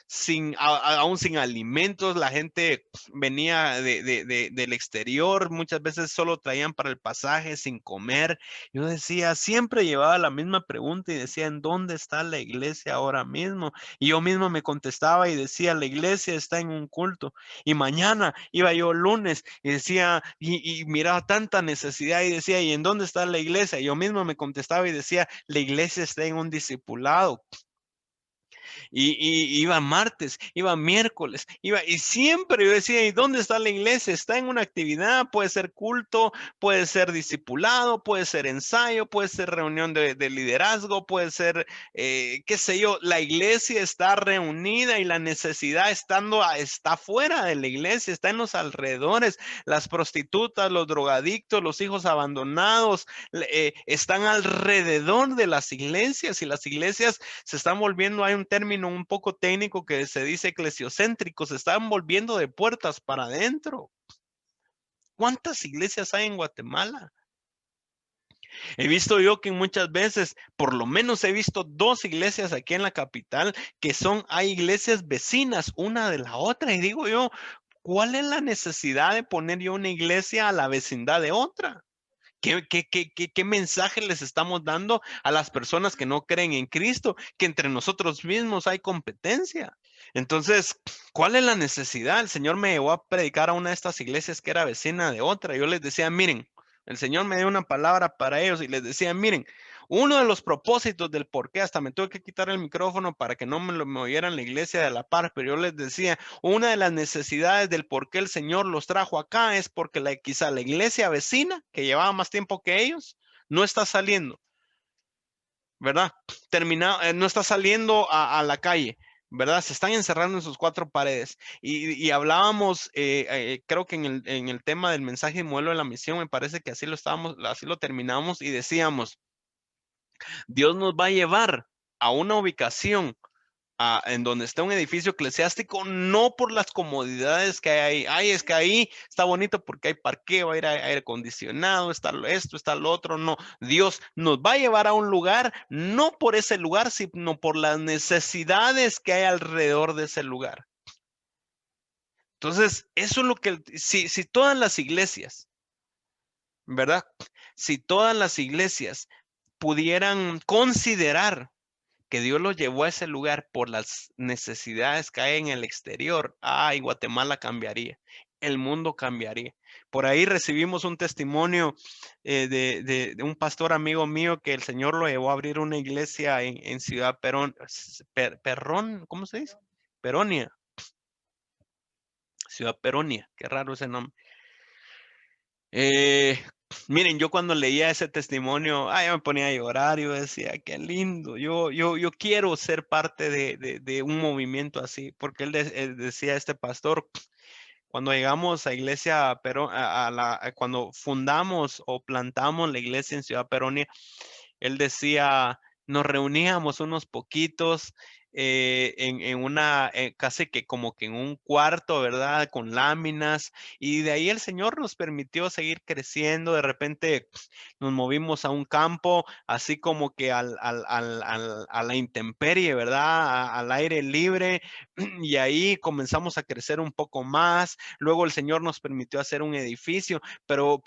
[SPEAKER 2] aún sin alimentos. La gente venía del exterior, muchas veces solo traían para el pasaje, sin comer. Yo decía, siempre llevaba la misma pregunta y decía, ¿en dónde está la iglesia ahora mismo? Y yo mismo me contestaba y decía, la iglesia está en un culto. Y mañana iba yo lunes y decía, y miraba tanta necesidad y decía, ¿y en dónde está la iglesia? Y yo mismo me contestaba y decía, la iglesia está en un discipulado. Y iba martes, iba miércoles, y siempre yo decía, ¿y dónde está la iglesia? Está en una actividad, puede ser culto, puede ser discipulado, puede ser ensayo, puede ser reunión de liderazgo, puede ser, qué sé yo, la iglesia está reunida y la necesidad está fuera de la iglesia, está en los alrededores, las prostitutas, los drogadictos, los hijos abandonados, están alrededor de las iglesias y las iglesias se están volviendo, hay un término un poco técnico que se dice eclesiocéntrico, se están volviendo de puertas para adentro. ¿Cuántas iglesias hay en Guatemala? He visto yo que muchas veces, por lo menos he visto 2 iglesias aquí en la capital hay iglesias vecinas una de la otra y digo yo, ¿cuál es la necesidad de poner yo una iglesia a la vecindad de otra? ¿Qué mensaje les estamos dando a las personas que no creen en Cristo? Que entre nosotros mismos hay competencia. Entonces, ¿cuál es la necesidad? El Señor me llevó a predicar a una de estas iglesias que era vecina de otra. Yo les decía, miren, el Señor me dio una palabra para ellos y les decía, miren, uno de los propósitos del por qué, hasta me tuve que quitar el micrófono para que no me oyeran la iglesia de la par, pero yo les decía, una de las necesidades del por qué el Señor los trajo acá es porque quizá la iglesia vecina, que llevaba más tiempo que ellos, no está saliendo, ¿verdad? No está saliendo a la calle, ¿verdad? Se están encerrando en sus 4 paredes. Y hablábamos, creo que en el tema del mensaje y modelo de la misión, me parece que así lo terminamos y decíamos, Dios nos va a llevar a una ubicación en donde está un edificio eclesiástico, no por las comodidades que hay ahí. Ay, es que ahí está bonito porque hay parqueo, hay aire acondicionado, está esto, está lo otro. No, Dios nos va a llevar a un lugar, no por ese lugar, sino por las necesidades que hay alrededor de ese lugar. Entonces, eso es lo que, si todas las iglesias, ¿verdad? Si todas las iglesias pudieran considerar que Dios los llevó a ese lugar por las necesidades que hay en el exterior, ay, Guatemala cambiaría, el mundo cambiaría. Por ahí recibimos un testimonio de un pastor amigo mío que el Señor lo llevó a abrir una iglesia en Ciudad Perón, Perrón, ¿cómo se dice? Peronia, Ciudad Peronia, qué raro ese nombre. Eh, Miren, yo cuando leía ese testimonio, yo me ponía a llorar, yo decía, qué lindo, yo quiero ser parte de un movimiento así, porque él decía, este pastor, cuando llegamos a Iglesia Perón, cuando fundamos o plantamos la iglesia en Ciudad Peronia, él decía, nos reuníamos unos poquitos casi que como que en un cuarto, ¿verdad? Con láminas. Y de ahí el Señor nos permitió seguir creciendo. De repente nos movimos a un campo, así como que a la intemperie, ¿verdad? Al aire libre. Y ahí comenzamos a crecer un poco más. Luego el Señor nos permitió hacer un edificio, pero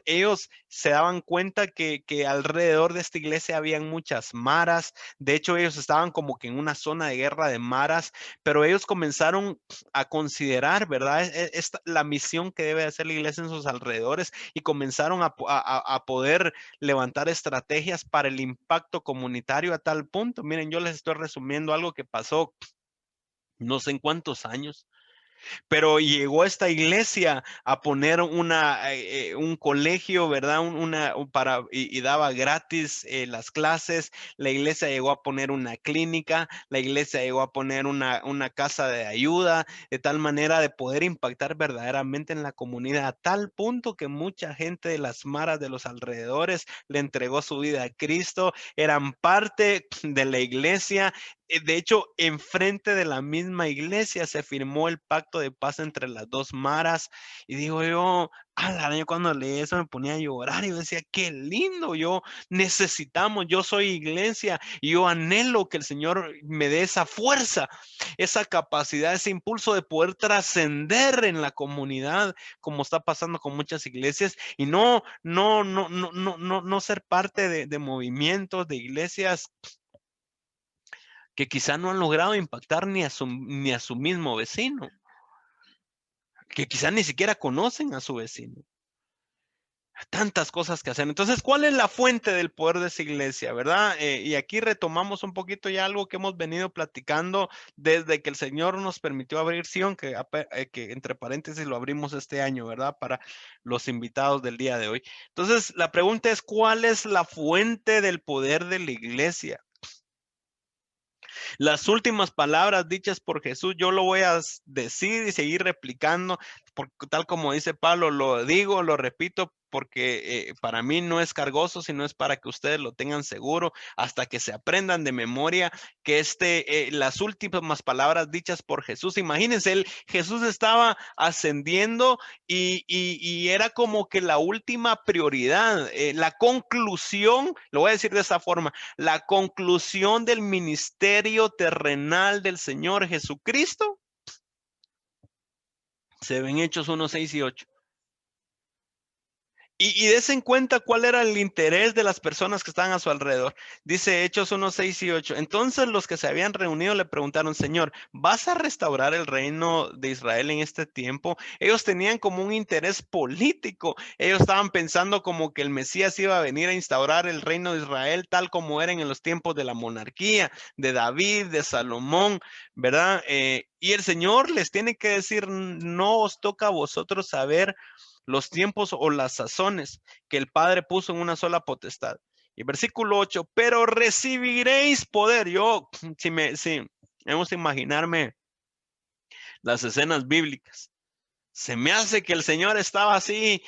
[SPEAKER 2] ellos se daban cuenta que alrededor de esta iglesia habían muchas maras. De hecho, ellos estaban como que en una zona de guerra de maras, pero ellos comenzaron a considerar, ¿verdad? La misión que debe hacer la iglesia en sus alrededores y comenzaron a poder levantar estrategias para el impacto comunitario a tal punto. Miren, yo les estoy resumiendo algo que pasó no sé en cuántos años, Pero llegó esta iglesia a poner un colegio, ¿verdad? Y daba gratis las clases. La iglesia llegó a poner una clínica, la iglesia llegó a poner una casa de ayuda, de tal manera de poder impactar verdaderamente en la comunidad, a tal punto que mucha gente de las maras de los alrededores le entregó su vida a Cristo, eran parte de la iglesia. De hecho, enfrente de la misma iglesia se firmó el pacto de paz entre las dos maras. Y digo yo, yo cuando leí eso me ponía a llorar y yo decía, qué lindo, yo soy iglesia y yo anhelo que el Señor me dé esa fuerza, esa capacidad, ese impulso de poder trascender en la comunidad, como está pasando con muchas iglesias, y no ser parte de movimientos, de iglesias que quizá no han logrado impactar ni a su mismo vecino, que quizá ni siquiera conocen a su vecino. Tantas cosas que hacer. Entonces, ¿cuál es la fuente del poder de esa iglesia, verdad? Y aquí retomamos un poquito ya algo que hemos venido platicando desde que el Señor nos permitió abrir Sion, que entre paréntesis lo abrimos este año, ¿verdad? Para los invitados del día de hoy. Entonces, la pregunta es, ¿cuál es la fuente del poder de la iglesia? Las últimas palabras dichas por Jesús, yo lo voy a decir y seguir replicando, porque tal como dice Pablo, lo digo, lo repito, porque para mí no es cargoso, sino es para que ustedes lo tengan seguro, hasta que se aprendan de memoria que las últimas palabras dichas por Jesús. Imagínense, Jesús estaba ascendiendo y era como que la última prioridad, la conclusión, lo voy a decir de esa forma, la conclusión del ministerio terrenal del Señor Jesucristo se ve en Hechos 1, 6 y 8. Y des en cuenta cuál era el interés de las personas que estaban a su alrededor. Dice Hechos 1, 6 y 8. Entonces los que se habían reunido le preguntaron, Señor, ¿vas a restaurar el reino de Israel en este tiempo? Ellos tenían como un interés político. Ellos estaban pensando como que el Mesías iba a venir a instaurar el reino de Israel tal como eran en los tiempos de la monarquía, de David, de Salomón, ¿verdad? Y el Señor les tiene que decir, no os toca a vosotros saber los tiempos o las sazones que el Padre puso en una sola potestad. Y versículo 8, pero recibiréis poder. Si vamos a imaginarme las escenas bíblicas, se me hace que el Señor estaba así,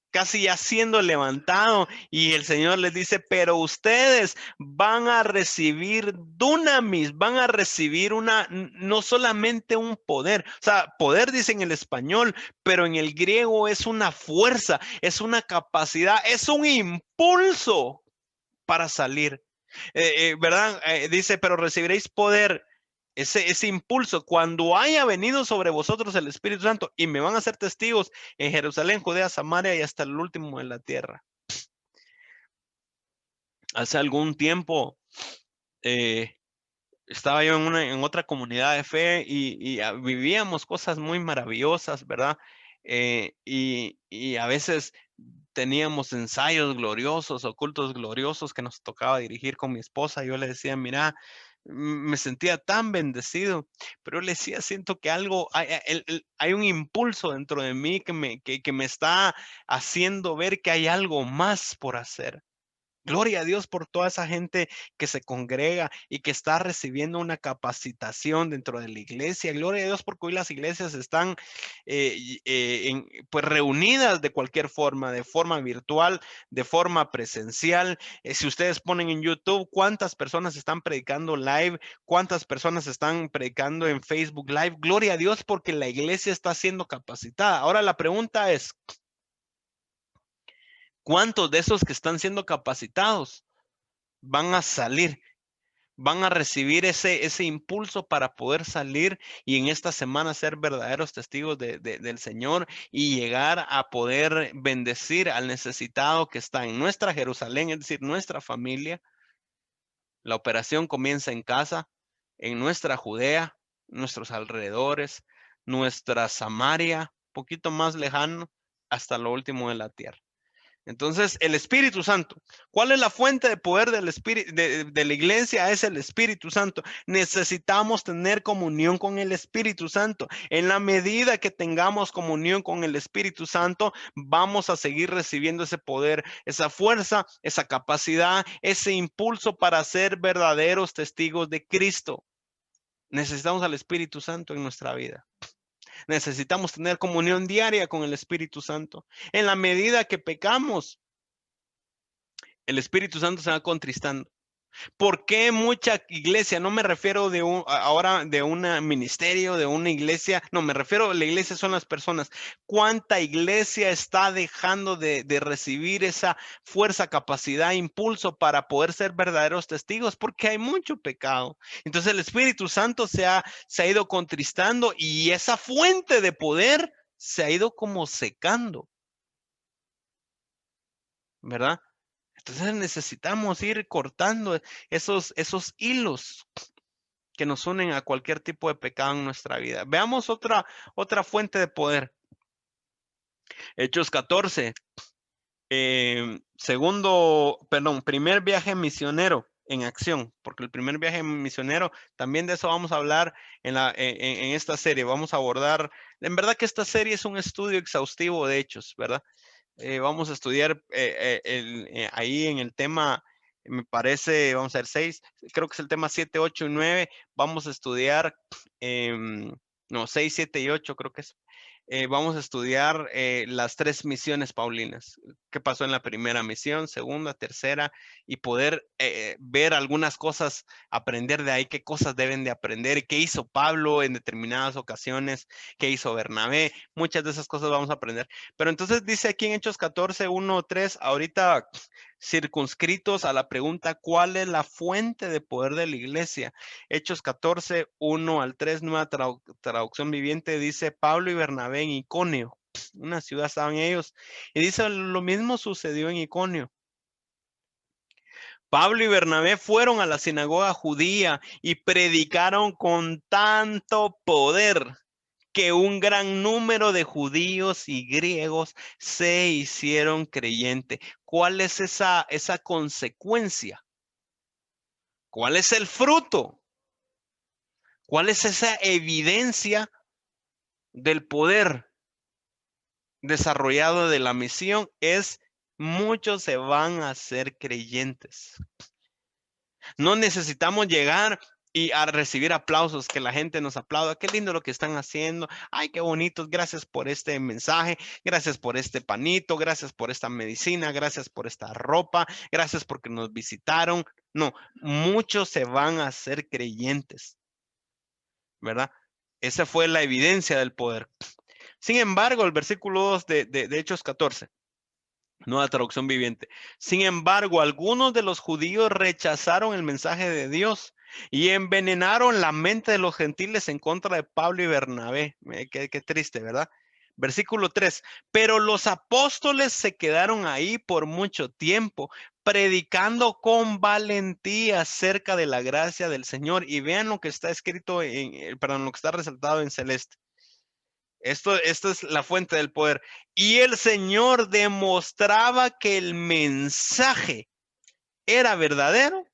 [SPEAKER 2] casi ya siendo levantado, y el Señor les dice, pero ustedes van a recibir dunamis, van a recibir no solamente un poder, o sea, poder dice en el español, pero en el griego es una fuerza, es una capacidad, es un impulso para salir. ¿Verdad? Dice, pero recibiréis poder, ese impulso, cuando haya venido sobre vosotros el Espíritu Santo, y me van a ser testigos en Jerusalén, Judea, Samaria y hasta el último de la tierra. Hace algún tiempo estaba yo en otra comunidad de fe y vivíamos cosas muy maravillosas, ¿verdad? Y a veces teníamos ensayos gloriosos, ocultos gloriosos que nos tocaba dirigir con mi esposa. Yo le decía, mira, me sentía tan bendecido, pero le decía, siento que hay un impulso dentro de mí que me está haciendo ver que hay algo más por hacer. Gloria a Dios por toda esa gente que se congrega y que está recibiendo una capacitación dentro de la iglesia. Gloria a Dios porque hoy las iglesias están pues reunidas de cualquier forma, de forma virtual, de forma presencial. Si ustedes ponen en YouTube cuántas personas están predicando live, cuántas personas están predicando en Facebook Live. Gloria a Dios porque la iglesia está siendo capacitada. Ahora la pregunta es, ¿cuántos de esos que están siendo capacitados van a salir, van a recibir ese impulso para poder salir y en esta semana ser verdaderos testigos del Señor y llegar a poder bendecir al necesitado que está en nuestra Jerusalén, es decir, nuestra familia? La operación comienza en casa, en nuestra Judea, nuestros alrededores, nuestra Samaria, poquito más lejano, hasta lo último de la tierra. Entonces, el Espíritu Santo. ¿Cuál es la fuente de poder del Espíritu, de la iglesia? Es el Espíritu Santo. Necesitamos tener comunión con el Espíritu Santo. En la medida que tengamos comunión con el Espíritu Santo, vamos a seguir recibiendo ese poder, esa fuerza, esa capacidad, ese impulso para ser verdaderos testigos de Cristo. Necesitamos al Espíritu Santo en nuestra vida. Necesitamos tener comunión diaria con el Espíritu Santo. En la medida que pecamos, el Espíritu Santo se va contristando. ¿Por qué mucha iglesia? No me refiero ahora de un ministerio, de una iglesia. No, me refiero a la iglesia son las personas. ¿Cuánta iglesia está dejando de recibir esa fuerza, capacidad, impulso para poder ser verdaderos testigos? Porque hay mucho pecado. Entonces el Espíritu Santo se ha ido contristando y esa fuente de poder se ha ido como secando, ¿verdad? Entonces necesitamos ir cortando esos hilos que nos unen a cualquier tipo de pecado en nuestra vida. Veamos otra fuente de poder. Hechos 14, primer viaje misionero en acción, porque el primer viaje misionero, también de eso vamos a hablar en esta serie. Vamos a abordar, en verdad que esta serie es un estudio exhaustivo de Hechos, ¿verdad? Vamos a estudiar ahí en el tema, me parece, vamos a ver, 6, creo que es el tema 7, 8 y 9. Vamos a estudiar, no, 6, 7 y 8 creo que es. Vamos a estudiar las 3 misiones paulinas. ¿Qué pasó en la primera misión, segunda, tercera? Y poder ver algunas cosas, aprender de ahí qué cosas deben de aprender, qué hizo Pablo en determinadas ocasiones, qué hizo Bernabé. Muchas de esas cosas vamos a aprender. Pero entonces dice aquí en Hechos 14, 1, 3, ahorita circunscritos a la pregunta, ¿cuál es la fuente de poder de la iglesia? Hechos 14, 1 al 3, nueva traducción viviente, dice Pablo y Bernabé en Iconio, una ciudad estaban ellos, y dice lo mismo sucedió en Iconio. Pablo y Bernabé fueron a la sinagoga judía y predicaron con tanto poder que un gran número de judíos y griegos se hicieron creyentes. ¿Cuál es esa consecuencia? ¿Cuál es el fruto? ¿Cuál es esa evidencia del poder desarrollado de la misión? Es muchos se van a ser creyentes. No necesitamos llegar y a recibir aplausos, que la gente nos aplauda. Qué lindo lo que están haciendo. Ay, qué bonitos. Gracias por este mensaje. Gracias por este panito. Gracias por esta medicina. Gracias por esta ropa. Gracias porque nos visitaron. No, muchos se van a ser creyentes, ¿verdad? Esa fue la evidencia del poder. Sin embargo, el versículo 2 de Hechos 14, nueva traducción viviente. Sin embargo, algunos de los judíos rechazaron el mensaje de Dios y envenenaron la mente de los gentiles en contra de Pablo y Bernabé. Qué triste, ¿verdad? Versículo 3. Pero los apóstoles se quedaron ahí por mucho tiempo, predicando con valentía acerca de la gracia del Señor. Y vean lo que está escrito lo que está resaltado en celeste. Esto es la fuente del poder. Y el Señor demostraba que el mensaje era verdadero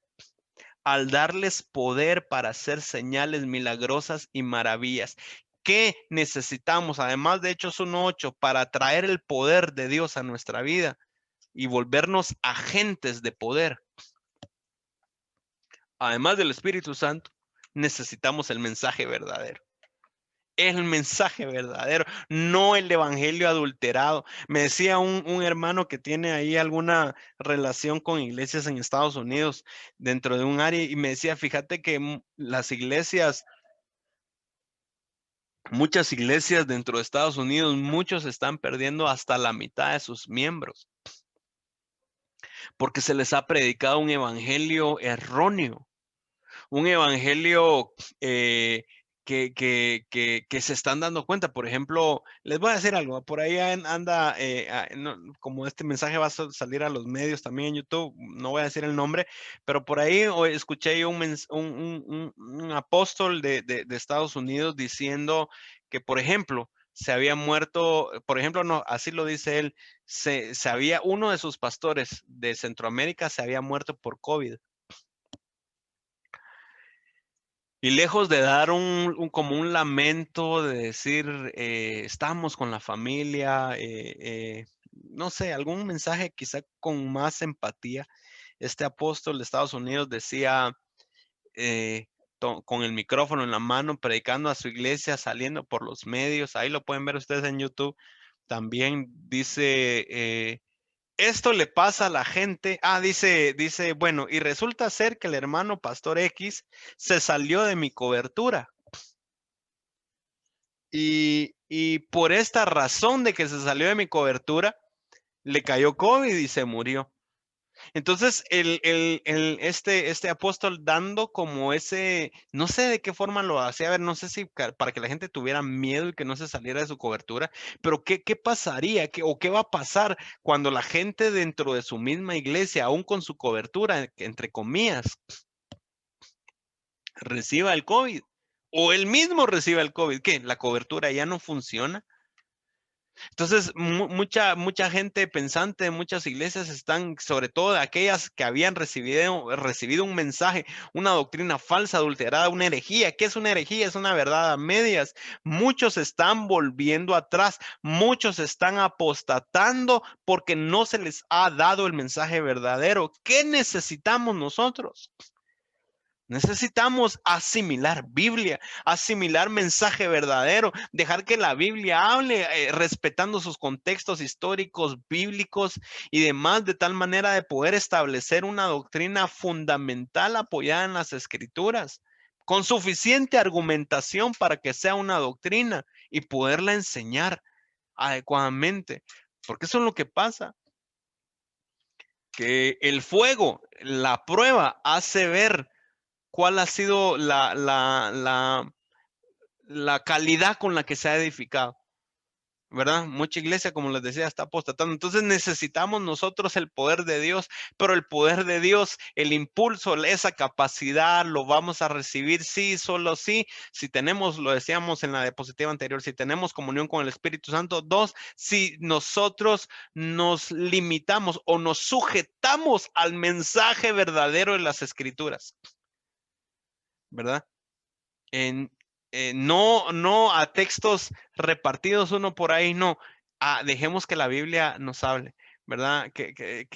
[SPEAKER 2] al darles poder para hacer señales milagrosas y maravillas. ¿Qué necesitamos? Además de Hechos 1:8, para traer el poder de Dios a nuestra vida y volvernos agentes de poder. Además del Espíritu Santo, necesitamos el mensaje verdadero. El mensaje verdadero, no el evangelio adulterado. Me decía un hermano que tiene ahí alguna relación con iglesias en Estados Unidos dentro de un área y me decía, fíjate que las iglesias, muchas iglesias dentro de Estados Unidos, muchos están perdiendo hasta la mitad de sus miembros porque se les ha predicado un evangelio erróneo, un evangelio que se están dando cuenta. Por ejemplo, les voy a decir algo, por ahí anda, como este mensaje va a salir a los medios también en YouTube, no voy a decir el nombre, pero por ahí escuché yo un apóstol de Estados Unidos diciendo que, por ejemplo, se había muerto, por ejemplo, no, así lo dice él, uno de sus pastores de Centroamérica se había muerto por COVID. Y lejos de dar como un lamento, de decir, estamos con la familia, no sé, algún mensaje quizá con más empatía, este apóstol de Estados Unidos decía, eh, con el micrófono en la mano, predicando a su iglesia, saliendo por los medios, ahí lo pueden ver ustedes en YouTube, también dice, esto le pasa a la gente. Dice, bueno, y resulta ser que el hermano Pastor X se salió de mi cobertura. Y por esta razón de que se salió de mi cobertura, le cayó COVID y se murió. Entonces, este apóstol dando como ese, no sé de qué forma lo hacía, a ver, no sé si para que la gente tuviera miedo y que no se saliera de su cobertura, pero ¿qué pasaría? ¿O qué va a pasar cuando la gente dentro de su misma iglesia, aún con su cobertura, entre comillas, reciba el COVID? O él mismo reciba el COVID, ¿qué? ¿La cobertura ya no funciona? Entonces, mucha gente pensante, muchas iglesias están, sobre todo aquellas que habían recibido un mensaje, una doctrina falsa, adulterada, una herejía. ¿Qué es una herejía? Es una verdad a medias. Muchos están volviendo atrás, muchos están apostatando porque no se les ha dado el mensaje verdadero. ¿Qué necesitamos nosotros? Necesitamos asimilar Biblia, asimilar mensaje verdadero, dejar que la Biblia hable, respetando sus contextos históricos, bíblicos y demás, de tal manera de poder establecer una doctrina fundamental apoyada en las Escrituras, con suficiente argumentación para que sea una doctrina y poderla enseñar adecuadamente. Porque eso es lo que pasa, que el fuego, la prueba, hace ver cuál ha sido la calidad con la que se ha edificado, ¿verdad? Mucha iglesia, como les decía, está apostatando. Entonces necesitamos nosotros el poder de Dios, pero el poder de Dios, el impulso, esa capacidad, lo vamos a recibir sí, solo sí, si tenemos, lo decíamos en la diapositiva anterior, si tenemos comunión con el Espíritu Santo. Dos, si nosotros nos limitamos o nos sujetamos al mensaje verdadero de las Escrituras, ¿verdad? En, no a textos repartidos uno por ahí, no. Dejemos que la Biblia nos hable, ¿verdad? Que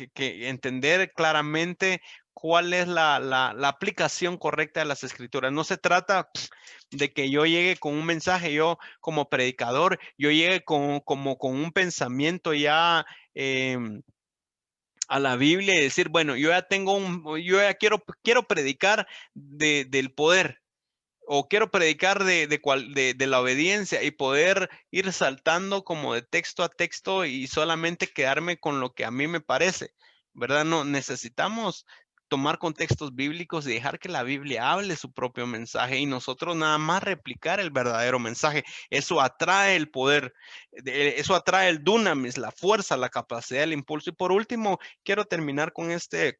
[SPEAKER 2] entender claramente cuál es la aplicación correcta de las escrituras. No se trata de que yo llegue con un mensaje, yo como predicador, yo llegue como con un pensamiento ya a la Biblia y decir, bueno, yo ya quiero predicar del poder, o quiero predicar de la obediencia y poder ir saltando como de texto a texto y solamente quedarme con lo que a mí me parece, ¿verdad? No, necesitamos tomar contextos bíblicos y dejar que la Biblia hable su propio mensaje y nosotros nada más replicar el verdadero mensaje. Eso atrae el poder, eso atrae el dunamis, la fuerza, la capacidad, el impulso. Y por último, quiero terminar con este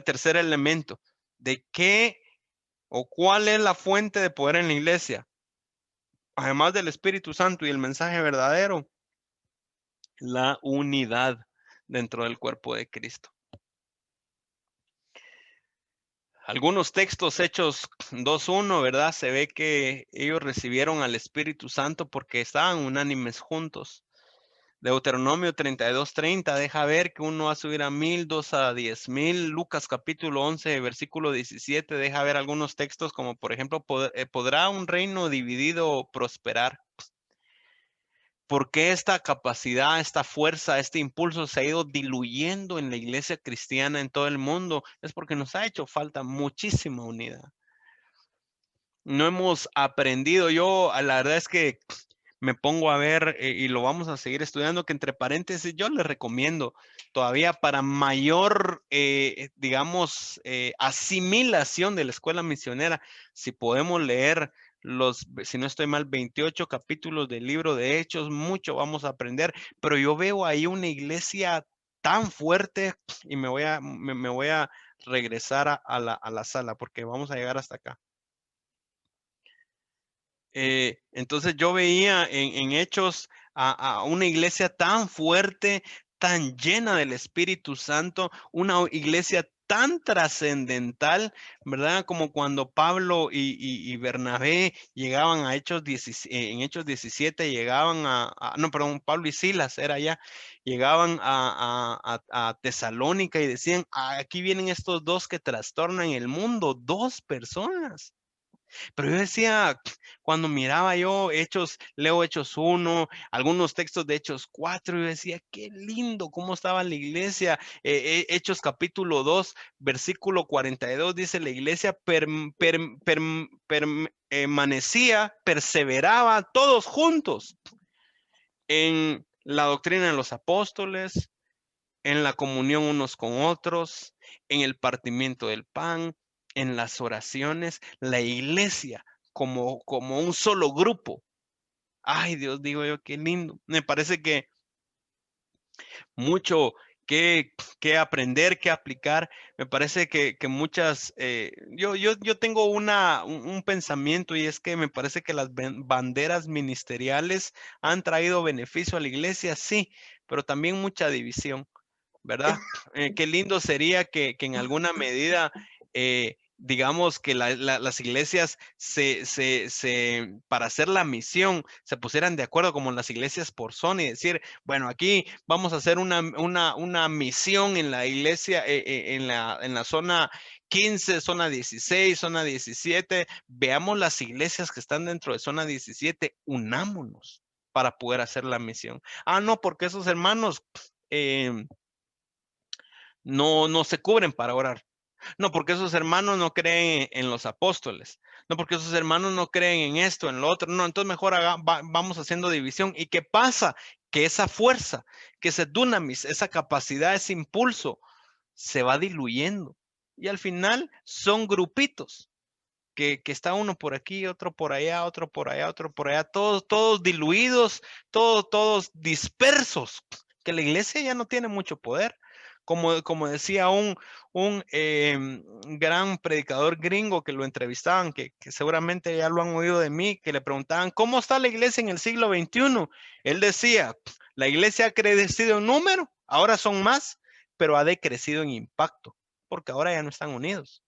[SPEAKER 2] tercer elemento. ¿De qué o cuál es la fuente de poder en la iglesia? Además del Espíritu Santo y el mensaje verdadero, la unidad dentro del cuerpo de Cristo. Algunos textos, Hechos 2:1, ¿verdad? Se ve que ellos recibieron al Espíritu Santo porque estaban unánimes juntos. Deuteronomio 32:30 deja ver que uno va a subir a 1000, dos a 10,000. Lucas capítulo 11, versículo 17 deja ver algunos textos como por ejemplo, ¿podrá un reino dividido prosperar? ¿Por qué esta capacidad, esta fuerza, este impulso se ha ido diluyendo en la iglesia cristiana en todo el mundo? Es porque nos ha hecho falta muchísima unidad. No hemos aprendido. La verdad es que me pongo a ver y lo vamos a seguir estudiando, que entre paréntesis yo les recomiendo todavía para mayor, digamos, asimilación de la escuela misionera, si podemos leer si no estoy mal, 28 capítulos del libro de Hechos, mucho vamos a aprender, pero yo veo ahí una iglesia tan fuerte y me voy a regresar a la sala porque vamos a llegar hasta acá. Entonces yo veía en Hechos a una iglesia tan fuerte, tan llena del Espíritu Santo, una iglesia tan trascendental, ¿verdad? Como cuando Pablo y Bernabé llegaban a Hechos 17, en Hechos 17 llegaban no, perdón, Pablo y Silas era ya, llegaban a Tesalónica y decían, aquí vienen estos dos que trastornan el mundo, dos personas. Pero yo decía, cuando miraba yo Hechos, leo Hechos 1, algunos textos de Hechos 4, yo decía, qué lindo cómo estaba la iglesia. Hechos capítulo 2, versículo 42 dice, la iglesia permanecía, perseveraba todos juntos en la doctrina de los apóstoles, en la comunión unos con otros, en el partimiento del pan, en las oraciones, la iglesia como un solo grupo. Ay, Dios, digo yo, qué lindo. Me parece que mucho que aprender, que aplicar. Me parece que muchas, yo tengo un pensamiento y es que me parece que las banderas ministeriales han traído beneficio a la iglesia, sí, pero también mucha división. ¿Verdad? Qué lindo sería que en alguna medida, digamos que las iglesias para hacer la misión se pusieran de acuerdo como las iglesias por zona y decir, bueno, aquí vamos a hacer una misión en la iglesia, en la zona 15, zona 16, zona 17. Veamos las iglesias que están dentro de zona 17, unámonos para poder hacer la misión. No, porque esos hermanos... no se cubren para orar. No, porque esos hermanos no creen en los apóstoles. No, porque esos hermanos no creen en esto, en lo otro. No, entonces mejor vamos haciendo división. ¿Y qué pasa? Que esa fuerza, que ese dunamis, esa capacidad, ese impulso, se va diluyendo. Y al final son grupitos, que está uno por aquí, otro por allá, otro por allá, otro por allá, todos diluidos, todos dispersos, que la iglesia ya no tiene mucho poder. Como decía un gran predicador gringo que lo entrevistaban, que seguramente ya lo han oído de mí, que le preguntaban, ¿cómo está la iglesia en el siglo XXI? Él decía, la iglesia ha crecido en número, ahora son más, pero ha decrecido en impacto, porque ahora ya no están unidos.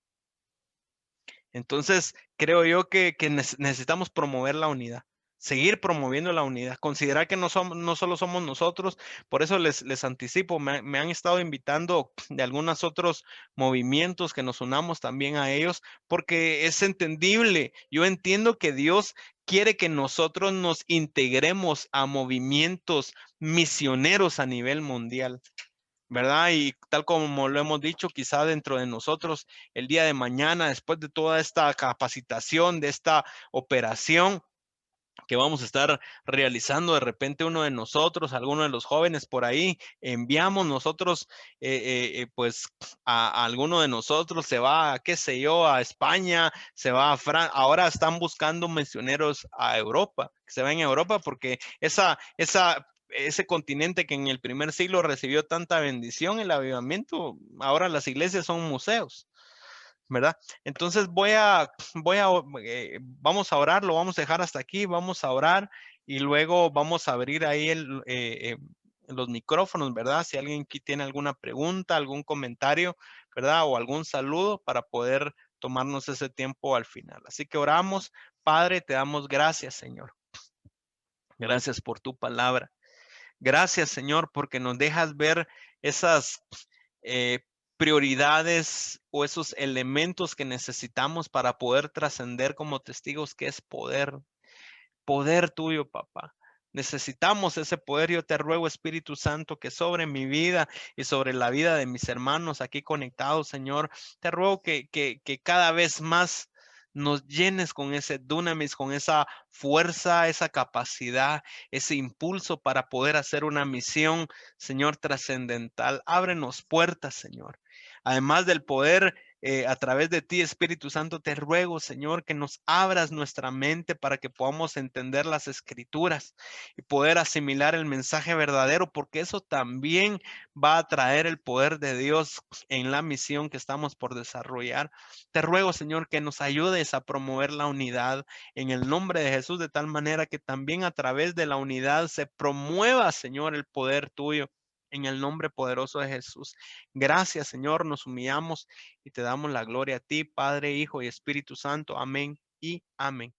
[SPEAKER 2] Entonces, creo yo que necesitamos promover la unidad, seguir promoviendo la unidad, considerar que no solo somos nosotros. Por eso les anticipo, me han estado invitando de algunos otros movimientos que nos unamos también a ellos, porque es entendible. Yo entiendo que Dios quiere que nosotros nos integremos a movimientos misioneros a nivel mundial. ¿Verdad? Y tal como lo hemos dicho, quizá dentro de nosotros el día de mañana, después de toda esta capacitación, de esta operación que vamos a estar realizando, de repente uno de nosotros, alguno de los jóvenes por ahí, enviamos nosotros, pues a alguno de nosotros se va, qué sé yo, a España, se va a Francia, ahora están buscando misioneros a Europa, que se vayan a Europa porque ese continente que en el primer siglo recibió tanta bendición, el avivamiento, ahora las iglesias son museos. ¿Verdad? Entonces vamos a orar, lo vamos a dejar hasta aquí, vamos a orar y luego vamos a abrir ahí los micrófonos, ¿verdad? Si alguien aquí tiene alguna pregunta, algún comentario, ¿verdad? O algún saludo para poder tomarnos ese tiempo al final. Así que oramos, Padre, te damos gracias, Señor. Gracias por tu palabra. Gracias, Señor, porque nos dejas ver esas eh, prioridades o esos elementos que necesitamos para poder trascender como testigos, que es poder tuyo, papá. Necesitamos ese poder. Yo te ruego, Espíritu Santo, que sobre mi vida y sobre la vida de mis hermanos aquí conectados, Señor, te ruego que cada vez más nos llenes con ese dunamis, con esa fuerza, esa capacidad, ese impulso para poder hacer una misión, Señor, trascendental. Ábrenos puertas, Señor. Además del poder a través de ti, Espíritu Santo, te ruego, Señor, que nos abras nuestra mente para que podamos entender las escrituras y poder asimilar el mensaje verdadero, porque eso también va a traer el poder de Dios en la misión que estamos por desarrollar. Te ruego, Señor, que nos ayudes a promover la unidad en el nombre de Jesús, de tal manera que también a través de la unidad se promueva, Señor, el poder tuyo. En el nombre poderoso de Jesús. Gracias, Señor. Nos humillamos y te damos la gloria a ti, Padre, Hijo y Espíritu Santo. Amén y amén.